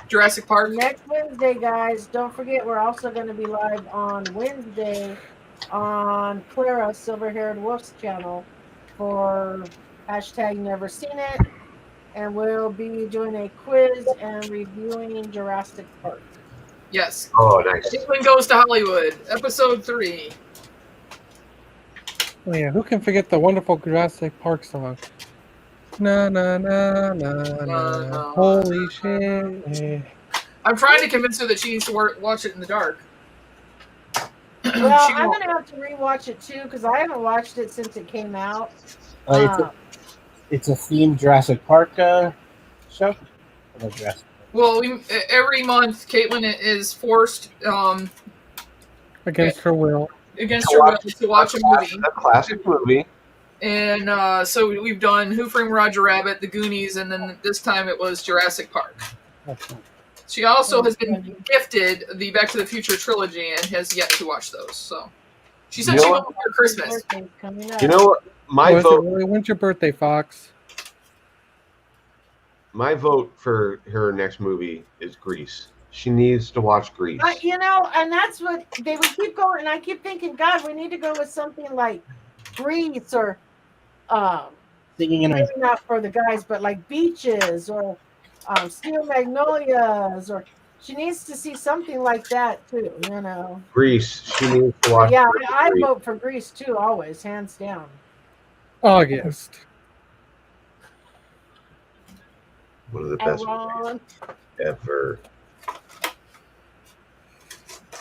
Jurassic Park. Next Wednesday, guys. Don't forget, we're also going to be live on Wednesday on Clara Silver Haired Wolf's channel for hashtag Never Seen It, and we'll be doing a quiz and reviewing Jurassic Park. Yes. Oh, nice. Caitlin Goes to Hollywood, episode 3. Oh yeah, who can forget the wonderful Jurassic Park song? Na na na na na. Holy shit! I'm trying to convince her that she needs to watch it in the dark. Well, I'm going to have to rewatch it too because I haven't watched it since it came out. Uh, It's a themed Jurassic Park show. I love Jurassic Park. Well, every month Caitlin is forced Against her will. against her will to watch a movie. A classic movie. And so we've done Who Framed Roger Rabbit, The Goonies, and then this time it was Jurassic Park. She also has been gifted the Back to the Future trilogy and has yet to watch those. So she said she went for Christmas. You know what? My Was vote. it really? When's your birthday, Fox? My vote for her next movie is Grease. She needs to watch Grease. You know, and that's what they would keep going. And I keep thinking, God, we need to go with something like Grease or Singing in maybe not for the guys, but like Beaches or Steel Magnolias, or she needs to see something like that too, you know. Grease. She needs to watch. Yeah, Grease. I vote for Grease too, always, hands down. August. One of the best movies ever.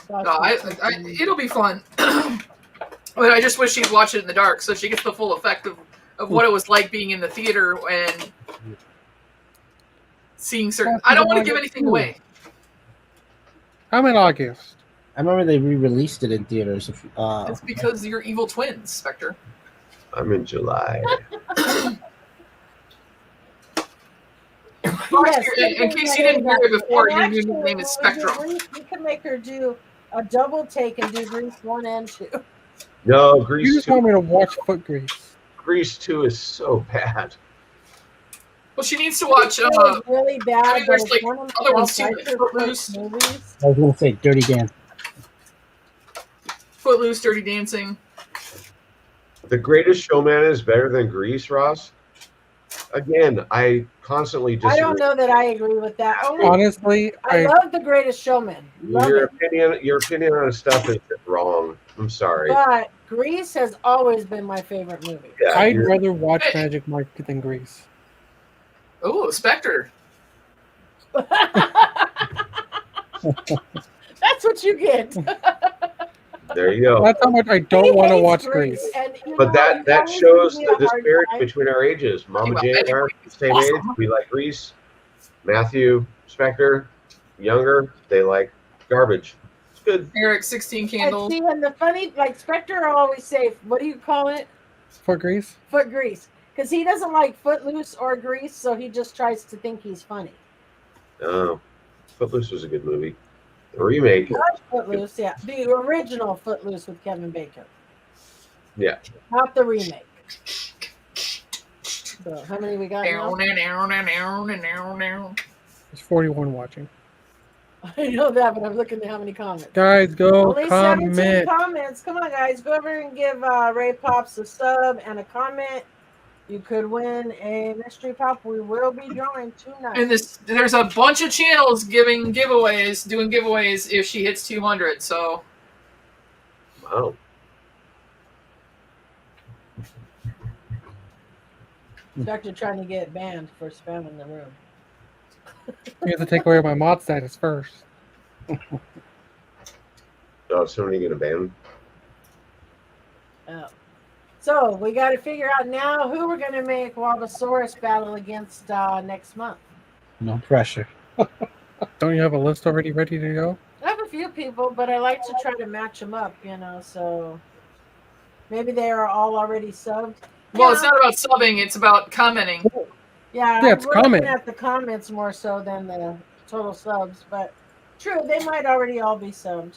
No, it'll be fun. But I just wish she'd watch it in the dark so she gets the full effect of what it was like being in the theater and seeing certain. I don't want to give anything away. I'm in August. I remember they re-released it in theaters. It's because you're evil twins, Spectre. I'm in July. Yes, in case you didn't hear it before, your new name is Spectrum. We can make her do a double take and do Grease 1 and 2. No, Grease. You just 2. want me to watch Foot Grease. Grease 2 is so bad. Well, she needs to watch. Really bad. I mean, there's like one of other ones too. my Like favorite Footloose, movies. I was going to say Dirty Dan. Footloose, Dirty Dancing. The Greatest Showman is better than Grease, Ross. Again, I constantly disagree. I don't know that I agree with that. Honestly, I love The Greatest Showman. Love Your it. opinion on stuff is just wrong. I'm sorry. But Grease has always been my favorite movie. Yeah, I'd rather watch Magic Mike than Grease. Oh, Spectre. That's what you get. There you go. That's how much I don't want to watch Grease. But that shows the disparity between our ages. Mama Jane and I are the same age. We like Grease. Matthew, Spectre, younger, they like garbage. It's good. Eric, 16 Candles. And the funny, like Spectre always say, what do you call it? Foot Grease? Foot Grease. Because he doesn't like Footloose or Grease, so he just tries to think he's funny. Oh, Footloose was a good movie. The remake. Footloose, yeah. The original Footloose with Kevin Bacon. Yeah. Not the remake. So, how many we got now? There's 41 watching. I know that, but I'm looking at how many comments. Guys, go Only comment. 17 comments. Come on, guys. Go over and give Ray Pops a sub and a comment. You could win a mystery pop. We will be drawing tonight. And there's a bunch of channels doing giveaways if she hits 200. So, Wow. Doctor trying to get banned for spamming the room. You have to take away my mod status first. Oh, is somebody going to ban him? Oh. So we got to figure out now who we're going to make Wabasaurus battle against next month. No pressure. Don't you have a list already ready to go? I have a few people, but I like to try to match them up, so maybe they are all already subbed. well, it's not about subbing; it's about commenting. Yeah, Yeah, it's we're looking comment. at the comments more so than the total subs, but true, they might already all be subbed.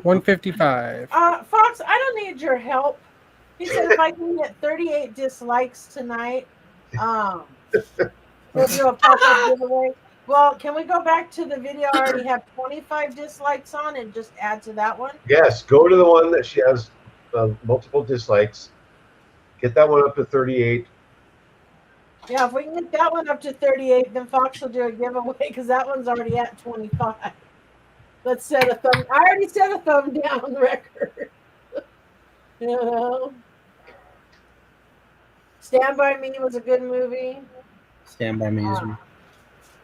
155. Fox, I don't need your help. He said if I can get 38 dislikes tonight, we'll do a pop-up giveaway. Well, can we go back to the video I already have 25 dislikes on and just add to that one? Yes, go to the one that she has multiple dislikes. Get that one up to 38. Yeah, if we can get that one up to 38, then Fox will do a giveaway because that one's already at 25. Let's set a thumb. I already set a thumb down record. Stand By Me was a good movie. Stand By Me is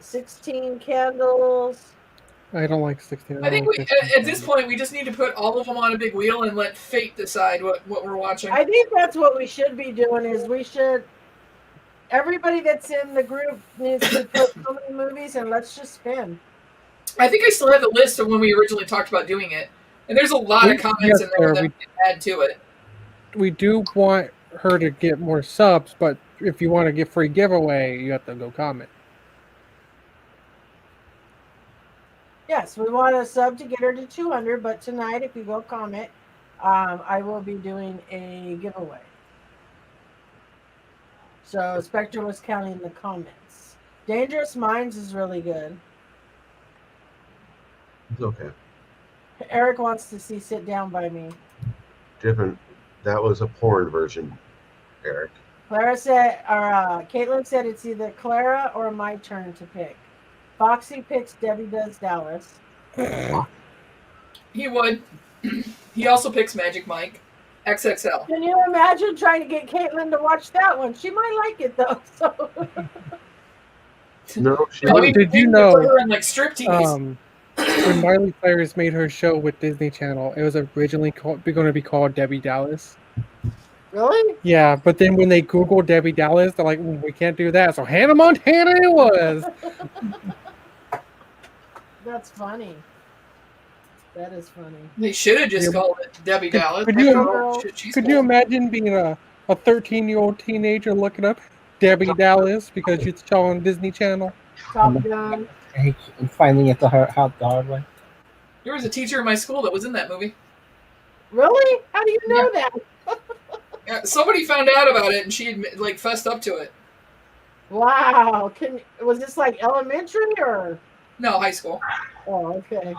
16 Candles. I don't like 16. I think don't like 15. at this point we just need to put all of them on a big wheel and let fate decide what we're watching. I think that's what we should be doing. Is we should everybody that's in the group needs to put so many movies, and let's just spin. I think I still have the list of when we originally talked about doing it, and there's a lot of comments in there that we can add to it. We do want her to get more subs, but if you want to get free giveaway, you have to go comment. Yes, we want a sub to get her to 200, but tonight, if you go comment, I will be doing a giveaway. So Spectre was counting the comments. Dangerous Minds is really good. It's okay. Eric wants to see Sit Down By Me. Different. That was a porn version, Eric. Clara said, or Caitlin said it's either Clara or my turn to pick. Foxy picks Debbie Does Dallas. He would. He also picks Magic Mike. XXL. Can you imagine trying to get Caitlin to watch that one? She might like it though. So. No, she I mean, Did you know in, like striptease? When Miley Cyrus made her show with Disney Channel, it was originally going to be called Debbie Dallas. Really? Yeah, but then when they Googled Debbie Dallas, they're like, we can't do that. So Hannah Montana it was. That's funny. That is funny. They should have just called it Debbie Dallas. Could you imagine being a 13-year-old teenager looking up Debbie Dallas because it's showing on Disney Channel? Top Gun. And finding it the hard way. There was a teacher in my school that was in that movie. Really? How do you know that? Yeah, somebody found out about it and she like fessed up to it. Wow. Was this like elementary or? No, high school. Oh, okay.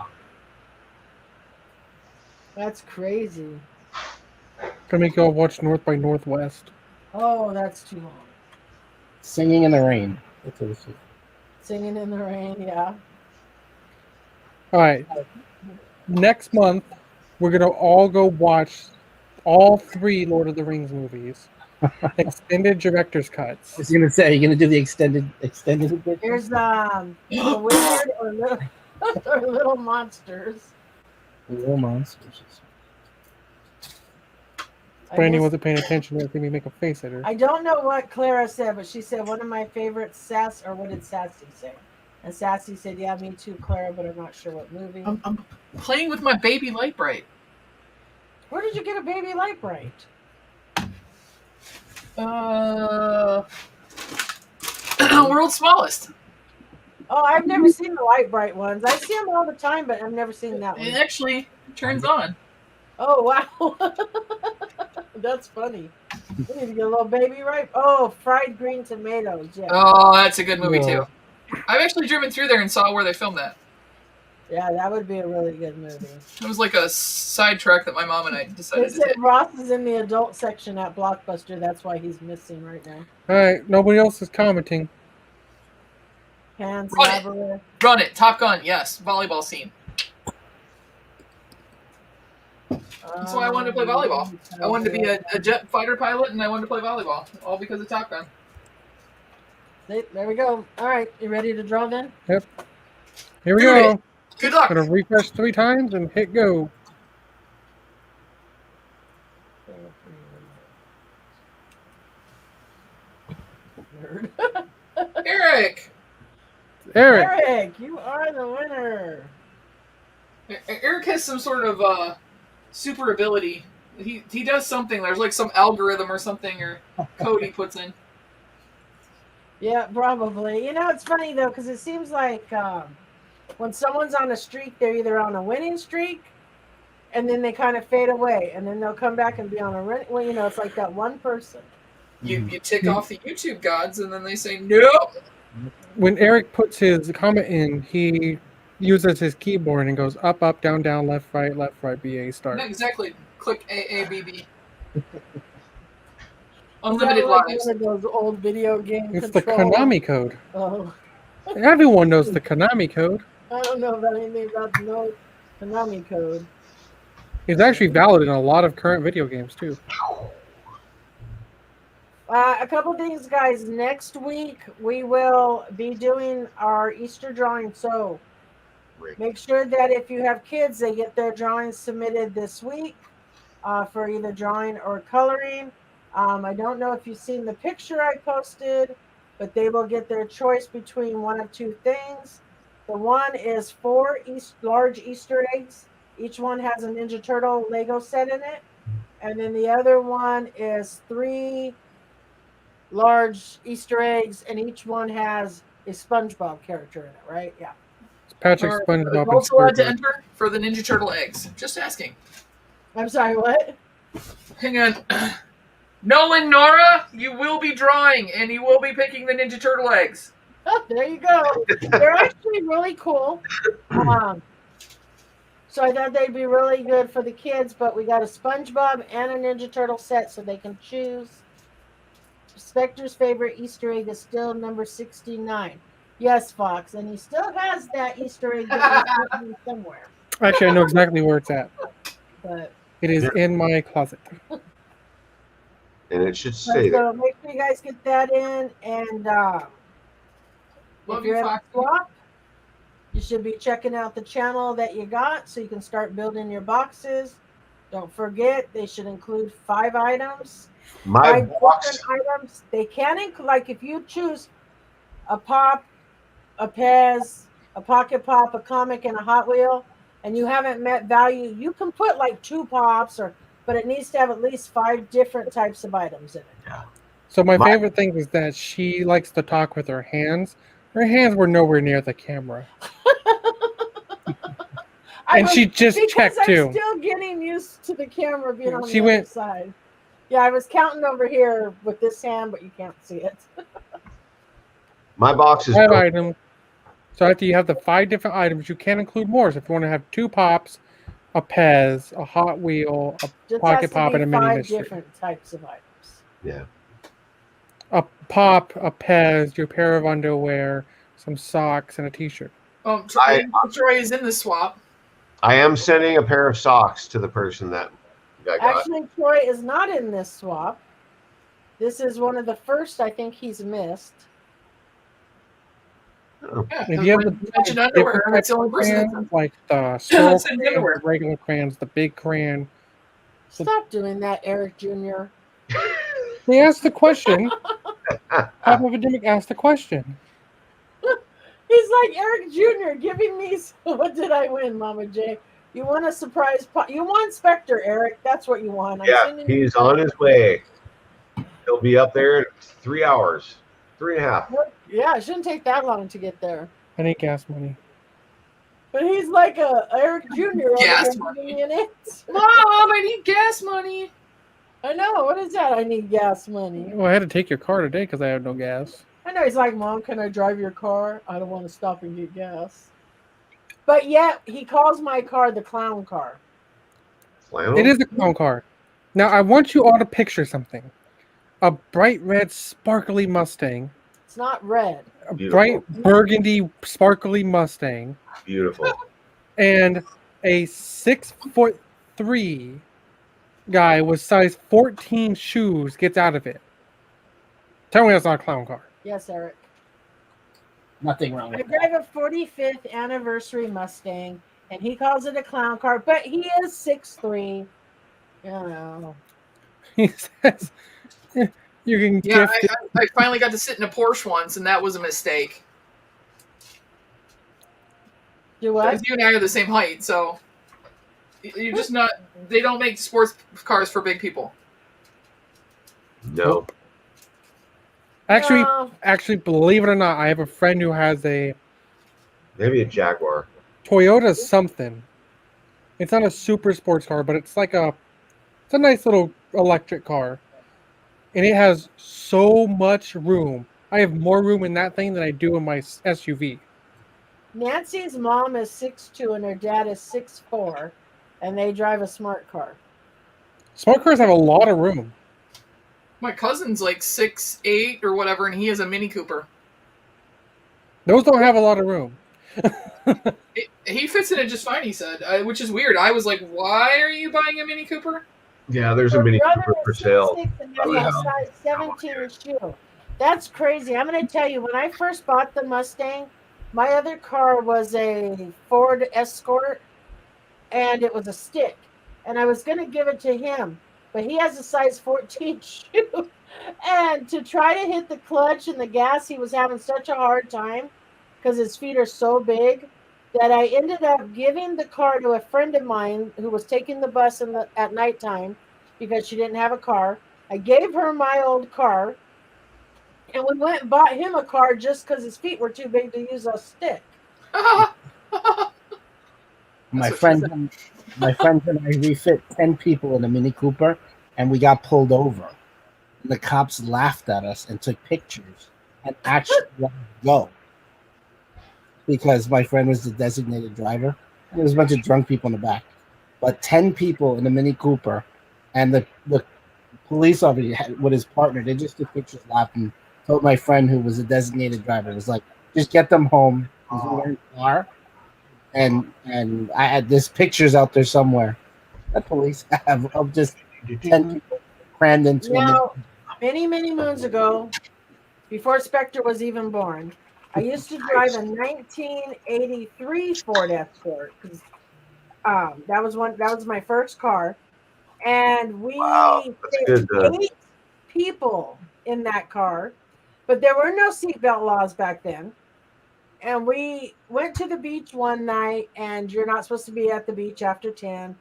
That's crazy. Gonna make y'all watch North by Northwest. Oh, that's too long. Singing in the Rain. That's what it's. Singing in the Rain, yeah. All right. Next month, we're gonna all go watch all 3 Lord of the Rings movies, extended director's cuts. I was gonna say, you're gonna do the extended edition. Here's the Wizard or Little Monsters. Little Monsters. Brandy wasn't paying attention. It made me make a face at her. I don't know what Clara said, but she said one of my favorites, or what did Sassy say? And Sassy said, yeah, me too, Clara, but I'm not sure what movie. I'm playing with my baby light bright. Where did you get a baby light bright? World's smallest. Oh, I've never seen the light bright ones. I see them all the time, but I've never seen that one. It actually turns on. Oh, wow. That's funny. We need to get a little baby right. Oh, fried green tomatoes. Yeah. Oh, that's a good movie too. I've actually driven through there and saw where they filmed that. Yeah, that would be a really good movie. It was like a sidetrack that my mom and I decided to take. Ross is in the adult section at Blockbuster. That's why he's missing right now. All right, nobody else is commenting. Hans Run it. Top Gun. Yes. Volleyball scene. That's why I wanted to play volleyball. I wanted to be a jet fighter pilot, and I wanted to play volleyball, all because of Top Gun. There we go. All right, you ready to draw then? Yep. Here we go. Good luck. Gonna refresh 3 times and hit go. Nerd. Eric, you are the winner. Eric has some sort of super ability. He does something. There's like some algorithm or something or code he puts in. Yeah, probably. You know, it's funny though because it seems like when someone's on a streak, they're either on a winning streak, and then they kind of fade away, and then they'll come back and be on a well, you know, it's like that one person. You tick off the YouTube gods, and then they say nope. When Eric puts his comment in, he uses his keyboard and goes up, up, down, down, left, right, BA, start. Not exactly. Click AABB. Unlimited lives. One of those old video game It's controls. the Konami code. Oh. Everyone knows the Konami code. I don't know about anything about no Konami code. It's actually valid in a lot of current video games too. A couple things, guys. Next week we will be doing our Easter drawing. So Make sure that if you have kids, they get their drawings submitted this week for either drawing or coloring. I don't know if you've seen the picture I posted, but they will get their choice between one of two things. The one is 4 large Easter eggs. Each one has a Ninja Turtle Lego set in it. And then the other one is 3 large Easter eggs, and each one has a SpongeBob character in it, right? Yeah. It's Patrick Or- SpongeBob and Adults allowed to Squidward. enter for the Ninja Turtle eggs. Just asking. I'm sorry, what? Hang on. Nolan, Nora, you will be drawing, and you will be picking the Ninja Turtle eggs. Oh, there you go. They're actually really cool. So I thought they'd be really good for the kids, but we got a SpongeBob and a Ninja Turtle set so they can choose. Spectre's favorite Easter egg is still number 69. Yes, Fox, and he still has that Easter egg that he's hidden somewhere. Actually, I know exactly where it's at. But It is in my closet. And it should stay there. so make sure you guys get that in, and Love if you, you're at Fox. the swap, you should be checking out the channel that you got so you can start building your boxes. Don't forget, they should include 5 items. My 5 box, different items. They can include, like if you choose a pop, a Pez, a Pocket Pop, a comic, and a Hot Wheel, and you haven't met value, you can put like 2 pops, but it needs to have at least 5 different types of items in it. So my My- favorite thing is that she likes to talk with her hands. Her hands were nowhere near the camera. And she just checked I'm too. still getting used to the camera being on She the went- other side. Yeah, I was counting over here with this hand, but you can't see it. my box is 5 built- items. So after you have the 5 different items, you can include more. So if you want to have 2 pops, a Pez, a Hot Wheel, a Just Pocket has to Pop, be and a mini 5 mystery. different types of items. Yeah. A pop, a Pez, your pair of underwear, some socks, and a T-shirt. Troy is in the swap. I am sending a pair of socks to the person that I got. Actually, Troy is not in this swap. This is one of the first I think he's missed. Oh. Yeah, If you have we mentioned underwear, and that's the only person that's crayons, like the swirl Send crayons, underwear. the regular crayons, the big crayon. Stop doing that, Eric Jr. They asked the question. Pop Epidemic asked the question. He's like Eric Jr. giving me. What did I win, Mama J? You won a surprise. You won Spectre, Eric. That's what you won. I'm Yeah, sending you- he's on his way. He'll be up there in 3 hours, 3.5. Yeah, it shouldn't take that long to get there. I need gas money. But he's like a Eric Jr. over Gas here money. giving me an answer. Mom, I need gas money. I know. What is that? I need gas money. Well, I had to take your car today because I had no gas. I know. He's like, Mom, can I drive your car? I don't want to stop and get gas. But yet, he calls my car the clown car. Flannel? It is a clown car. Now, I want you all to picture something. A bright red, sparkly Mustang. It's not red. A Beautiful. bright, burgundy, sparkly Mustang. Beautiful. And a 6'3" guy with size 14 shoes gets out of it. Tell me that's not a clown car. Yes, Eric. Nothing wrong I with that. drive a 45th anniversary Mustang, and he calls it a clown car, but he is 6'3". You know. He says you can Yeah, gift it. I finally got to sit in a Porsche once, and that was a mistake. Do what? Because you and I are the same height, so you're just not. They don't make sports cars for big people. No. Actually, No. believe it or not, I have a friend who has a Maybe a Jaguar. Toyota something. It's not a super sports car, but it's like it's a nice little electric car. And it has so much room. I have more room in that thing than I do in my SUV. Nancy's mom is 6'2", and her dad is 6'4", and they drive a smart car. Smart cars have a lot of room. My cousin's like 6'8" or whatever, and he has a Mini Cooper. Those don't have a lot of room. He fits in it just fine, he said, which is weird. I was like, why are you buying a Mini Cooper? Yeah, there's a Her Mini brother Cooper for is sale. 6'6" and has Oh, yeah. a size 17 shoe. That's crazy. I'm going to tell you, when I first bought the Mustang, My other car was a Ford Escort, and it was a stick. And I was going to give it to him, but he has a size 14 shoe. And to try to hit the clutch and the gas, he was having such a hard time because his feet are so big that I ended up giving the car to a friend of mine who was taking the bus at nighttime because she didn't have a car. I gave her my old car, and we went and bought him a car just because his feet were too big to use a stick. My That's what she friends and I refit 10 people in a Mini Cooper, and we got pulled over. And the cops laughed at us and took pictures and actually let us go because my friend was the designated driver. And there was a bunch of drunk people in the back. But 10 people in a Mini Cooper, and the police officer with his partner, they just took pictures, laughed, and told my friend who was a designated driver, it was like, just get them home. We were in the car. And I had this pictures out there somewhere that police have of just 10 people crammed into Now, many moons ago, before Spectre was even born, I used to drive a 1983 Ford Escort because that was my first car, and we Wow, that's fit good. 8 people in that car, but there were no seatbelt laws back then. And we went to the beach one night, and you're not supposed to be at the beach after 10.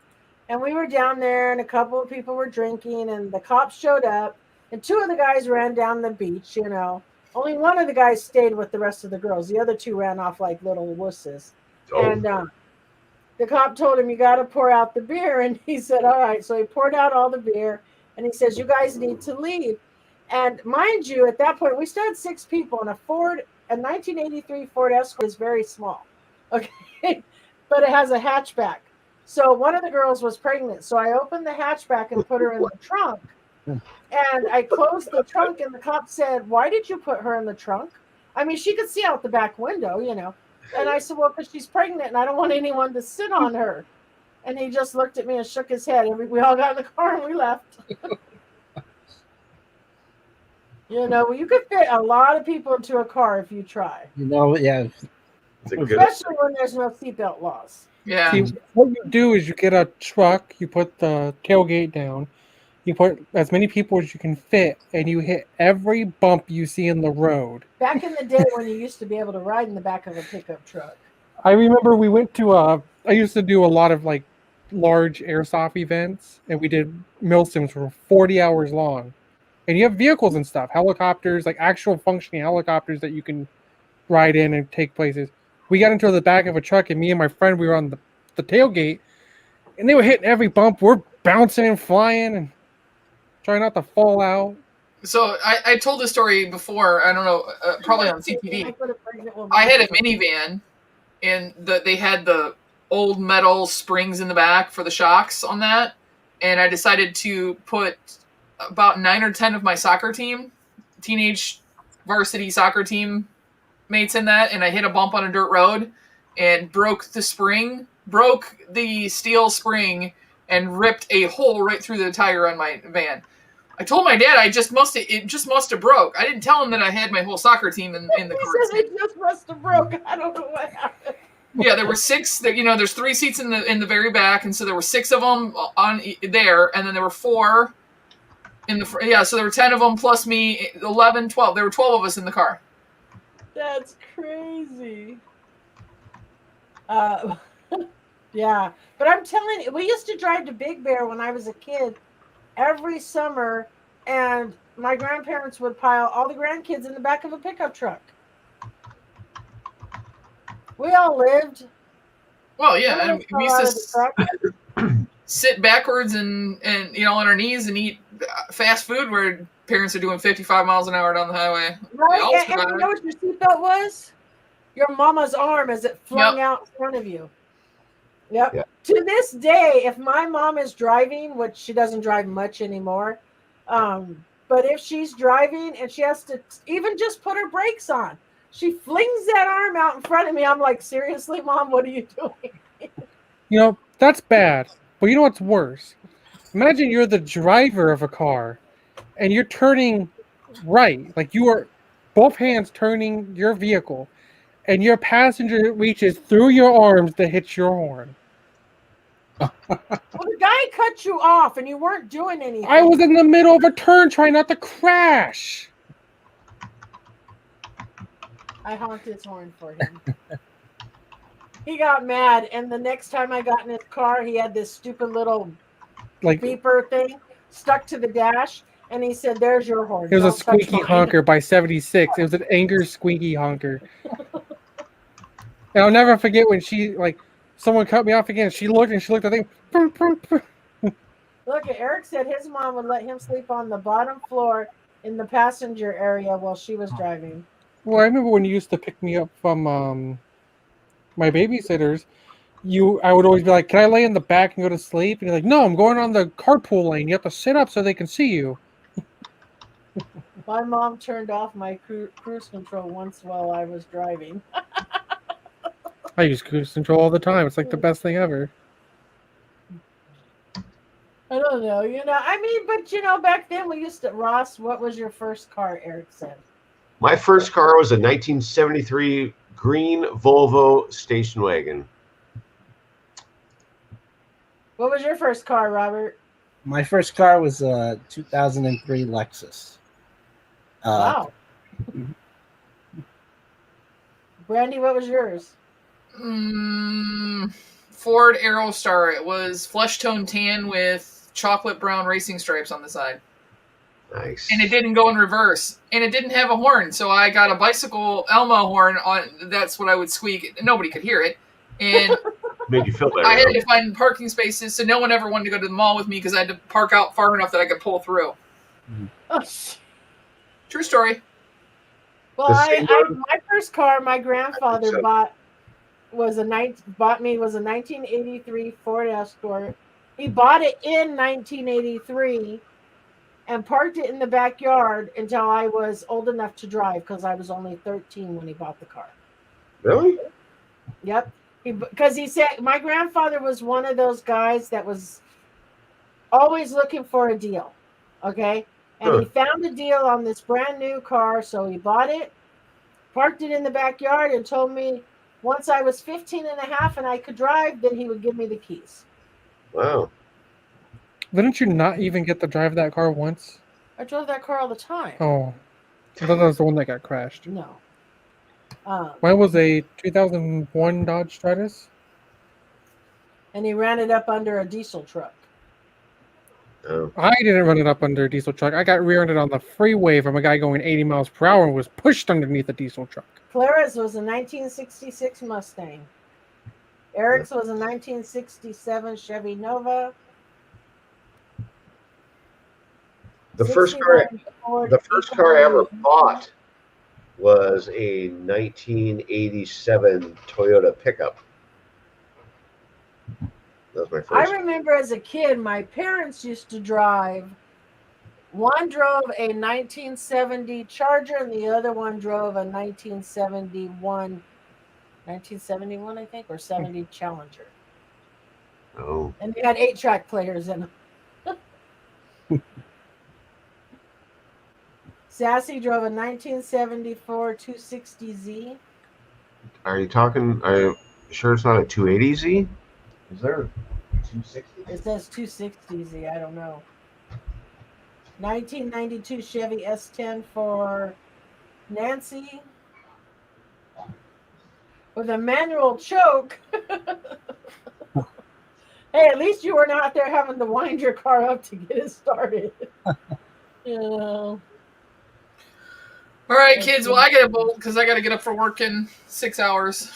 And we were down there, and a couple of people were drinking, and the cops showed up, and 2 of the guys ran down the beach. Only one of the guys stayed with the rest of the girls. The other 2 ran off like little wusses. Oh, And the cop told him, "You got to pour out the beer." And he said, "All right." So he poured out all the beer, and he says, "You guys need to leave." And mind you, at that point, we still had 6 people, and a 1983 Ford Escort is very small. Okay. But it has a hatchback. So one of the girls was pregnant. So I opened the hatchback and put her in the trunk. And I closed the trunk, and the cop said, "Why did you put her in the trunk?" I mean, she could see out the back window. And I said, "Well, because she's pregnant, and I don't want anyone to sit on her." And he just looked at me and shook his head. And we all got in the car and we left. You could fit a lot of people into a car if you try. Yeah. it's a good. Especially when there's no seatbelt laws. Yeah. See, what you do is you get a truck, you put the tailgate down, you put as many people as you can fit, and you hit every bump you see in the road. Back in the day when you used to be able to ride in the back of a pickup truck. I remember we went to I used to do a lot of like large airsoft events, and we did mill sims for 40 hours long. And you have vehicles and stuff, helicopters, like actual functioning helicopters that you can ride in and take places. We got into the back of a truck, and me and my friend, we were on the tailgate, and they were hitting every bump. We're bouncing and flying and trying not to fall out. So I told this story before. I don't know, probably on CTV. I had a minivan, and they had the old metal springs in the back for the shocks on that, and I decided to put about 9 or 10 of my teenage varsity soccer team mates in that, and I hit a bump on a dirt road and broke the steel spring, and ripped a hole right through the tire on my van. I told my dad it just must have broke. I didn't tell him that I had my whole soccer team in the car. He said it just must have broke. I don't know what happened. Yeah, there were 6. There's 3 seats in the very back, and so there were 6 of them on there, and then there were 4 in the front. Yeah, so there were 10 of them plus me, 11, 12. There were 12 of us in the car. That's crazy. Yeah, but I'm telling you, we used to drive to Big Bear when I was a kid every summer, and my grandparents would pile all the grandkids in the back of a pickup truck. We all lived. Well, yeah, and we used to sit backwards and on our knees and eat fast food where parents are doing 55 miles an hour down the highway. Right, and you know what your seatbelt was? Your mama's arm as it flung out in front of you. Yep. To this day, if my mom is driving, which she doesn't drive much anymore, but if she's driving and she has to even just put her brakes on, she flings that arm out in front of me. I'm like, seriously, Mom, what are you doing? That's bad. But you know what's worse? Imagine you're the driver of a car and you're turning right. Like you are both hands turning your vehicle. and your passenger reaches through your arms to hit your horn. Well, the guy cut you off, and you weren't doing anything. I was in the middle of a turn trying not to crash. I honked his horn for him. He got mad, and the next time I got in his car, he had this stupid little Like beeper thing stuck to the dash, and he said, "There's your horn." it was a Don't touch squeaky mine." honker by 76. It was an anger squeaky honker. And I'll never forget when someone cut me off again. She looked at the thing. Look, Eric said his mom would let him sleep on the bottom floor in the passenger area while she was driving. Well, I remember when you used to pick me up from my babysitters. I would always be like, "Can I lay in the back and go to sleep?" And you're like, "No, I'm going on the carpool lane. You have to sit up so they can see you." My mom turned off my cruise control once while I was driving. I use cruise control all the time. It's like the best thing ever. I don't know, but back then we used to, Ross, what was your first car, Eric said? My first car was a 1973 green Volvo station wagon. What was your first car, Robert? My first car was a 2003 Lexus. Wow. Brandy, what was yours? Ford Aerostar. It was flesh tone tan with chocolate brown racing stripes on the side. Nice. And it didn't go in reverse. And it didn't have a horn. So I got a bicycle Elmo horn on. That's what I would squeak. Nobody could hear it. And made you feel better. I had to find parking spaces, so no one ever wanted to go to the mall with me because I had to park out far enough that I could pull through. Oh. True story. Well, my first car my grandfather bought was a 1983 Ford Escort. He bought it in 1983 and parked it in the backyard until I was old enough to drive because I was only 13 when he bought the car. Really? Yep. Because he said my grandfather was one of those guys that was always looking for a deal. Okay. And he found a deal on this brand new car. So he bought it, parked it in the backyard, and told me once I was 15 and a half and I could drive, then he would give me the keys. Wow. Didn't you not even get to drive that car once? I drove that car all the time. Oh. I thought that was the one that got crashed. No. Mine was a 2001 Dodge Stratus. And he ran it up under a diesel truck. Oh. I didn't run it up under a diesel truck. I got rear-ended on the freeway from a guy going 80 miles per hour and was pushed underneath a diesel truck. Clara's was a 1966 Mustang. Eric's was a 1967 Chevy Nova. The first car I ever bought was a 1987 Toyota pickup. That was my first. I remember as a kid, my parents used to drive. One drove a 1970 Charger, and the other one drove a 1971, I think, or 70 Challenger. Oh. And they had 8-track players in them. Sassy drove a 1974 260Z. Are you sure it's not a 280Z? Is there a 260? It says 260Z. I don't know. 1992 Chevy S10 for Nancy with a manual choke. Hey, at least you weren't out there having to wind your car up to get it started. You know. All right, kids. Well, I got to bolt because I got to get up for work in 6 hours.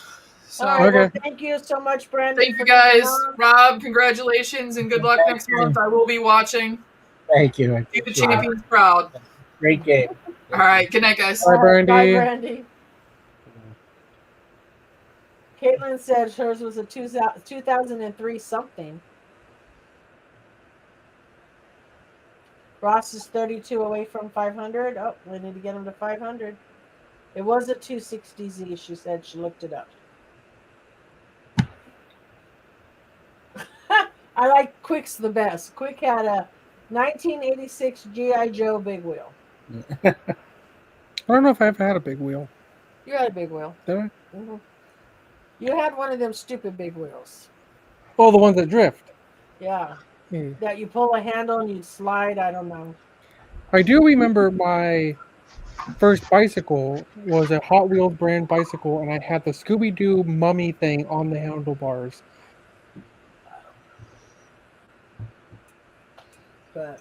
So, all right, well, thank you so much, Brandon. Thank you, guys. Rob, congratulations and good luck next month. I will be watching. Thank you. Do the champions proud. Great game. All right. Good night, guys. Bye, Brandy. Bye, Brandy. Caitlin said hers was a 2003 something. Ross is 32 away from 500. Oh, we need to get him to 500. It was a 260Z, she said. She looked it up. I like Quick's the best. Quick had a 1986 G.I. Joe big wheel. I don't know if I ever had a big wheel. You had a big wheel. Did I? Mhm. You had one of them stupid big wheels. Oh, the ones that drift. Yeah. Yeah. That you pull a handle and you slide. I don't know. I do remember my first bicycle was a Hot Wheels brand bicycle, and I had the Scooby Doo mummy thing on the handlebars. But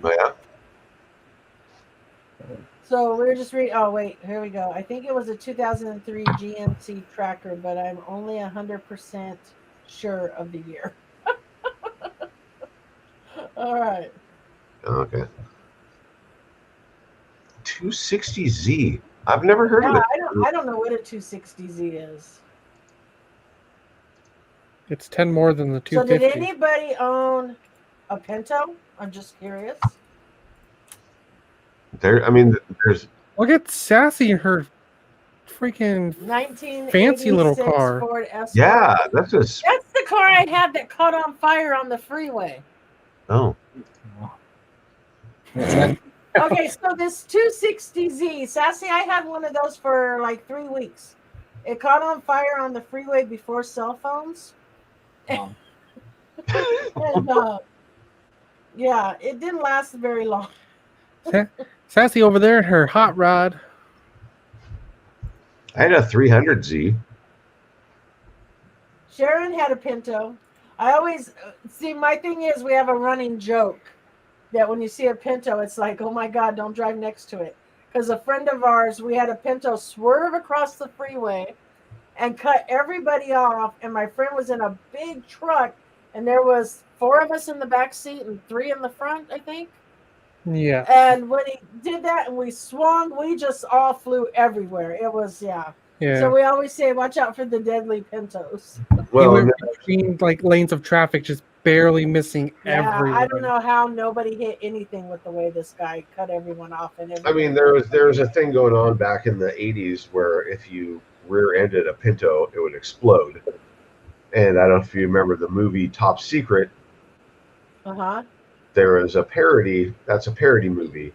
Oh, yeah. so we're just reading. Oh wait, here we go. I think it was a 2003 GMC Tracker, but I'm only 100% sure of the year. All right. Okay. 260Z. I've never heard Yeah, of it. I don't know what a 260Z is. It's 10 more than the So did 250. anybody own a Pinto? I'm just curious. I mean, there's. Look at Sassy and her freaking fancy little 1986 car. Ford Escort. Yeah, that's a. That's the car I had that caught on fire on the freeway. Oh. Okay, so this 260Z, Sassy, I had one of those for like 3 weeks. It caught on fire on the freeway before cell phones. Wow. And yeah, it didn't last very long. Sassy over there in her hot rod. I had a 300Z. Sharon had a Pinto. I always see, my thing is, we have a running joke that when you see a Pinto, it's like, oh my God, don't drive next to it. Because a friend of ours, we had a Pinto swerve across the freeway and cut everybody off. And my friend was in a big truck, and there was 4 of us in the back seat and 3 in the front, I think. Yeah. And when he did that and we swung, we just all flew everywhere. It was, yeah. Yeah. So we always say, watch out for the deadly Pintos. He Well, went between like lanes of traffic, just barely missing Yeah, everyone. I don't know how nobody hit anything with the way this guy cut everyone off. And I mean, there was a thing going on back in the 80s where if you rear-ended a Pinto, it would explode. And I don't know if you remember the movie Top Secret. Uh-huh. There is a parody. That's a parody movie,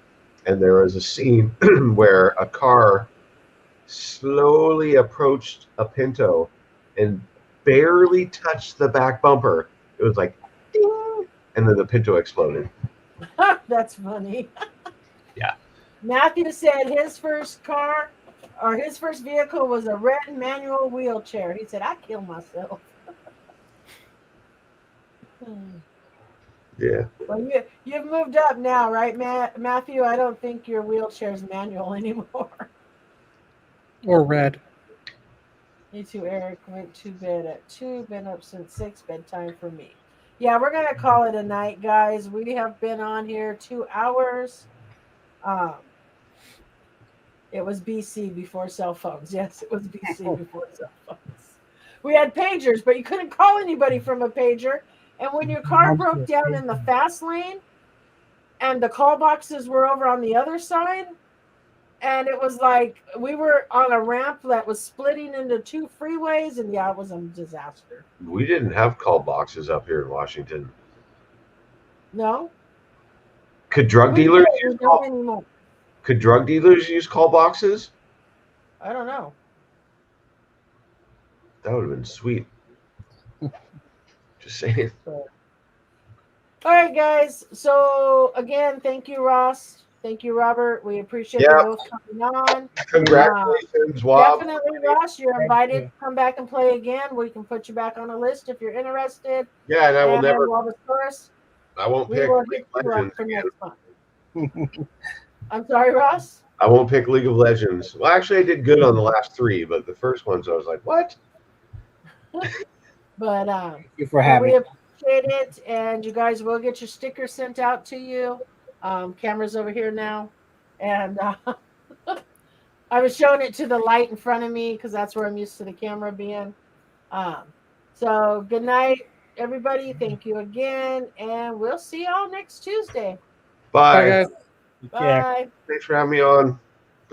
and there was a scene where a car slowly approached a Pinto and barely touched the back bumper. It was like, ding, and then the Pinto exploded. That's funny. Yeah. Matthew said his first car or his first vehicle was a red manual wheelchair. He said, I killed myself. Yeah. Well, you've moved up now, right, Matthew? I don't think your wheelchair's manual anymore. Or red. Me too, Eric. Went to bed at 2, been up since 6, bedtime for me. Yeah, we're going to call it a night, guys. We have been on here 2 hours. It was BC before cell phones. Yes, it was BC before cell phones. We had pagers, but you couldn't call anybody from a pager. And when your car broke down in the fast lane and the call boxes were over on the other side, and it was like we were on a ramp that was splitting into 2 freeways, and yeah, it was a disaster. We didn't have call boxes up here in Washington. No? Could drug We dealers don't use call, anymore. could drug dealers use call boxes? I don't know. That would have been sweet. Just saying. All right, guys. So again, thank you, Ross. Thank you, Robert. We appreciate you both coming on. Congratulations, Wob. Definitely, Ross. You're invited to come back and play again. We can put you back on a list if you're interested. Yeah, and I will never. I won't We pick will League hit of you up Legends for again. next month. I'm sorry, Ross. I won't pick League of Legends. Well, actually, I did good on the last 3, but the first ones I was like, what? But Thank you for having we me. appreciate it, and you guys will get your sticker sent out to you. Camera's over here now, and I was showing it to the light in front of me because that's where I'm used to the camera being. So good night, everybody. Thank you again, and we'll see y'all next Tuesday. Bye. Bye, guys. Take care. Bye. Thanks for having me on.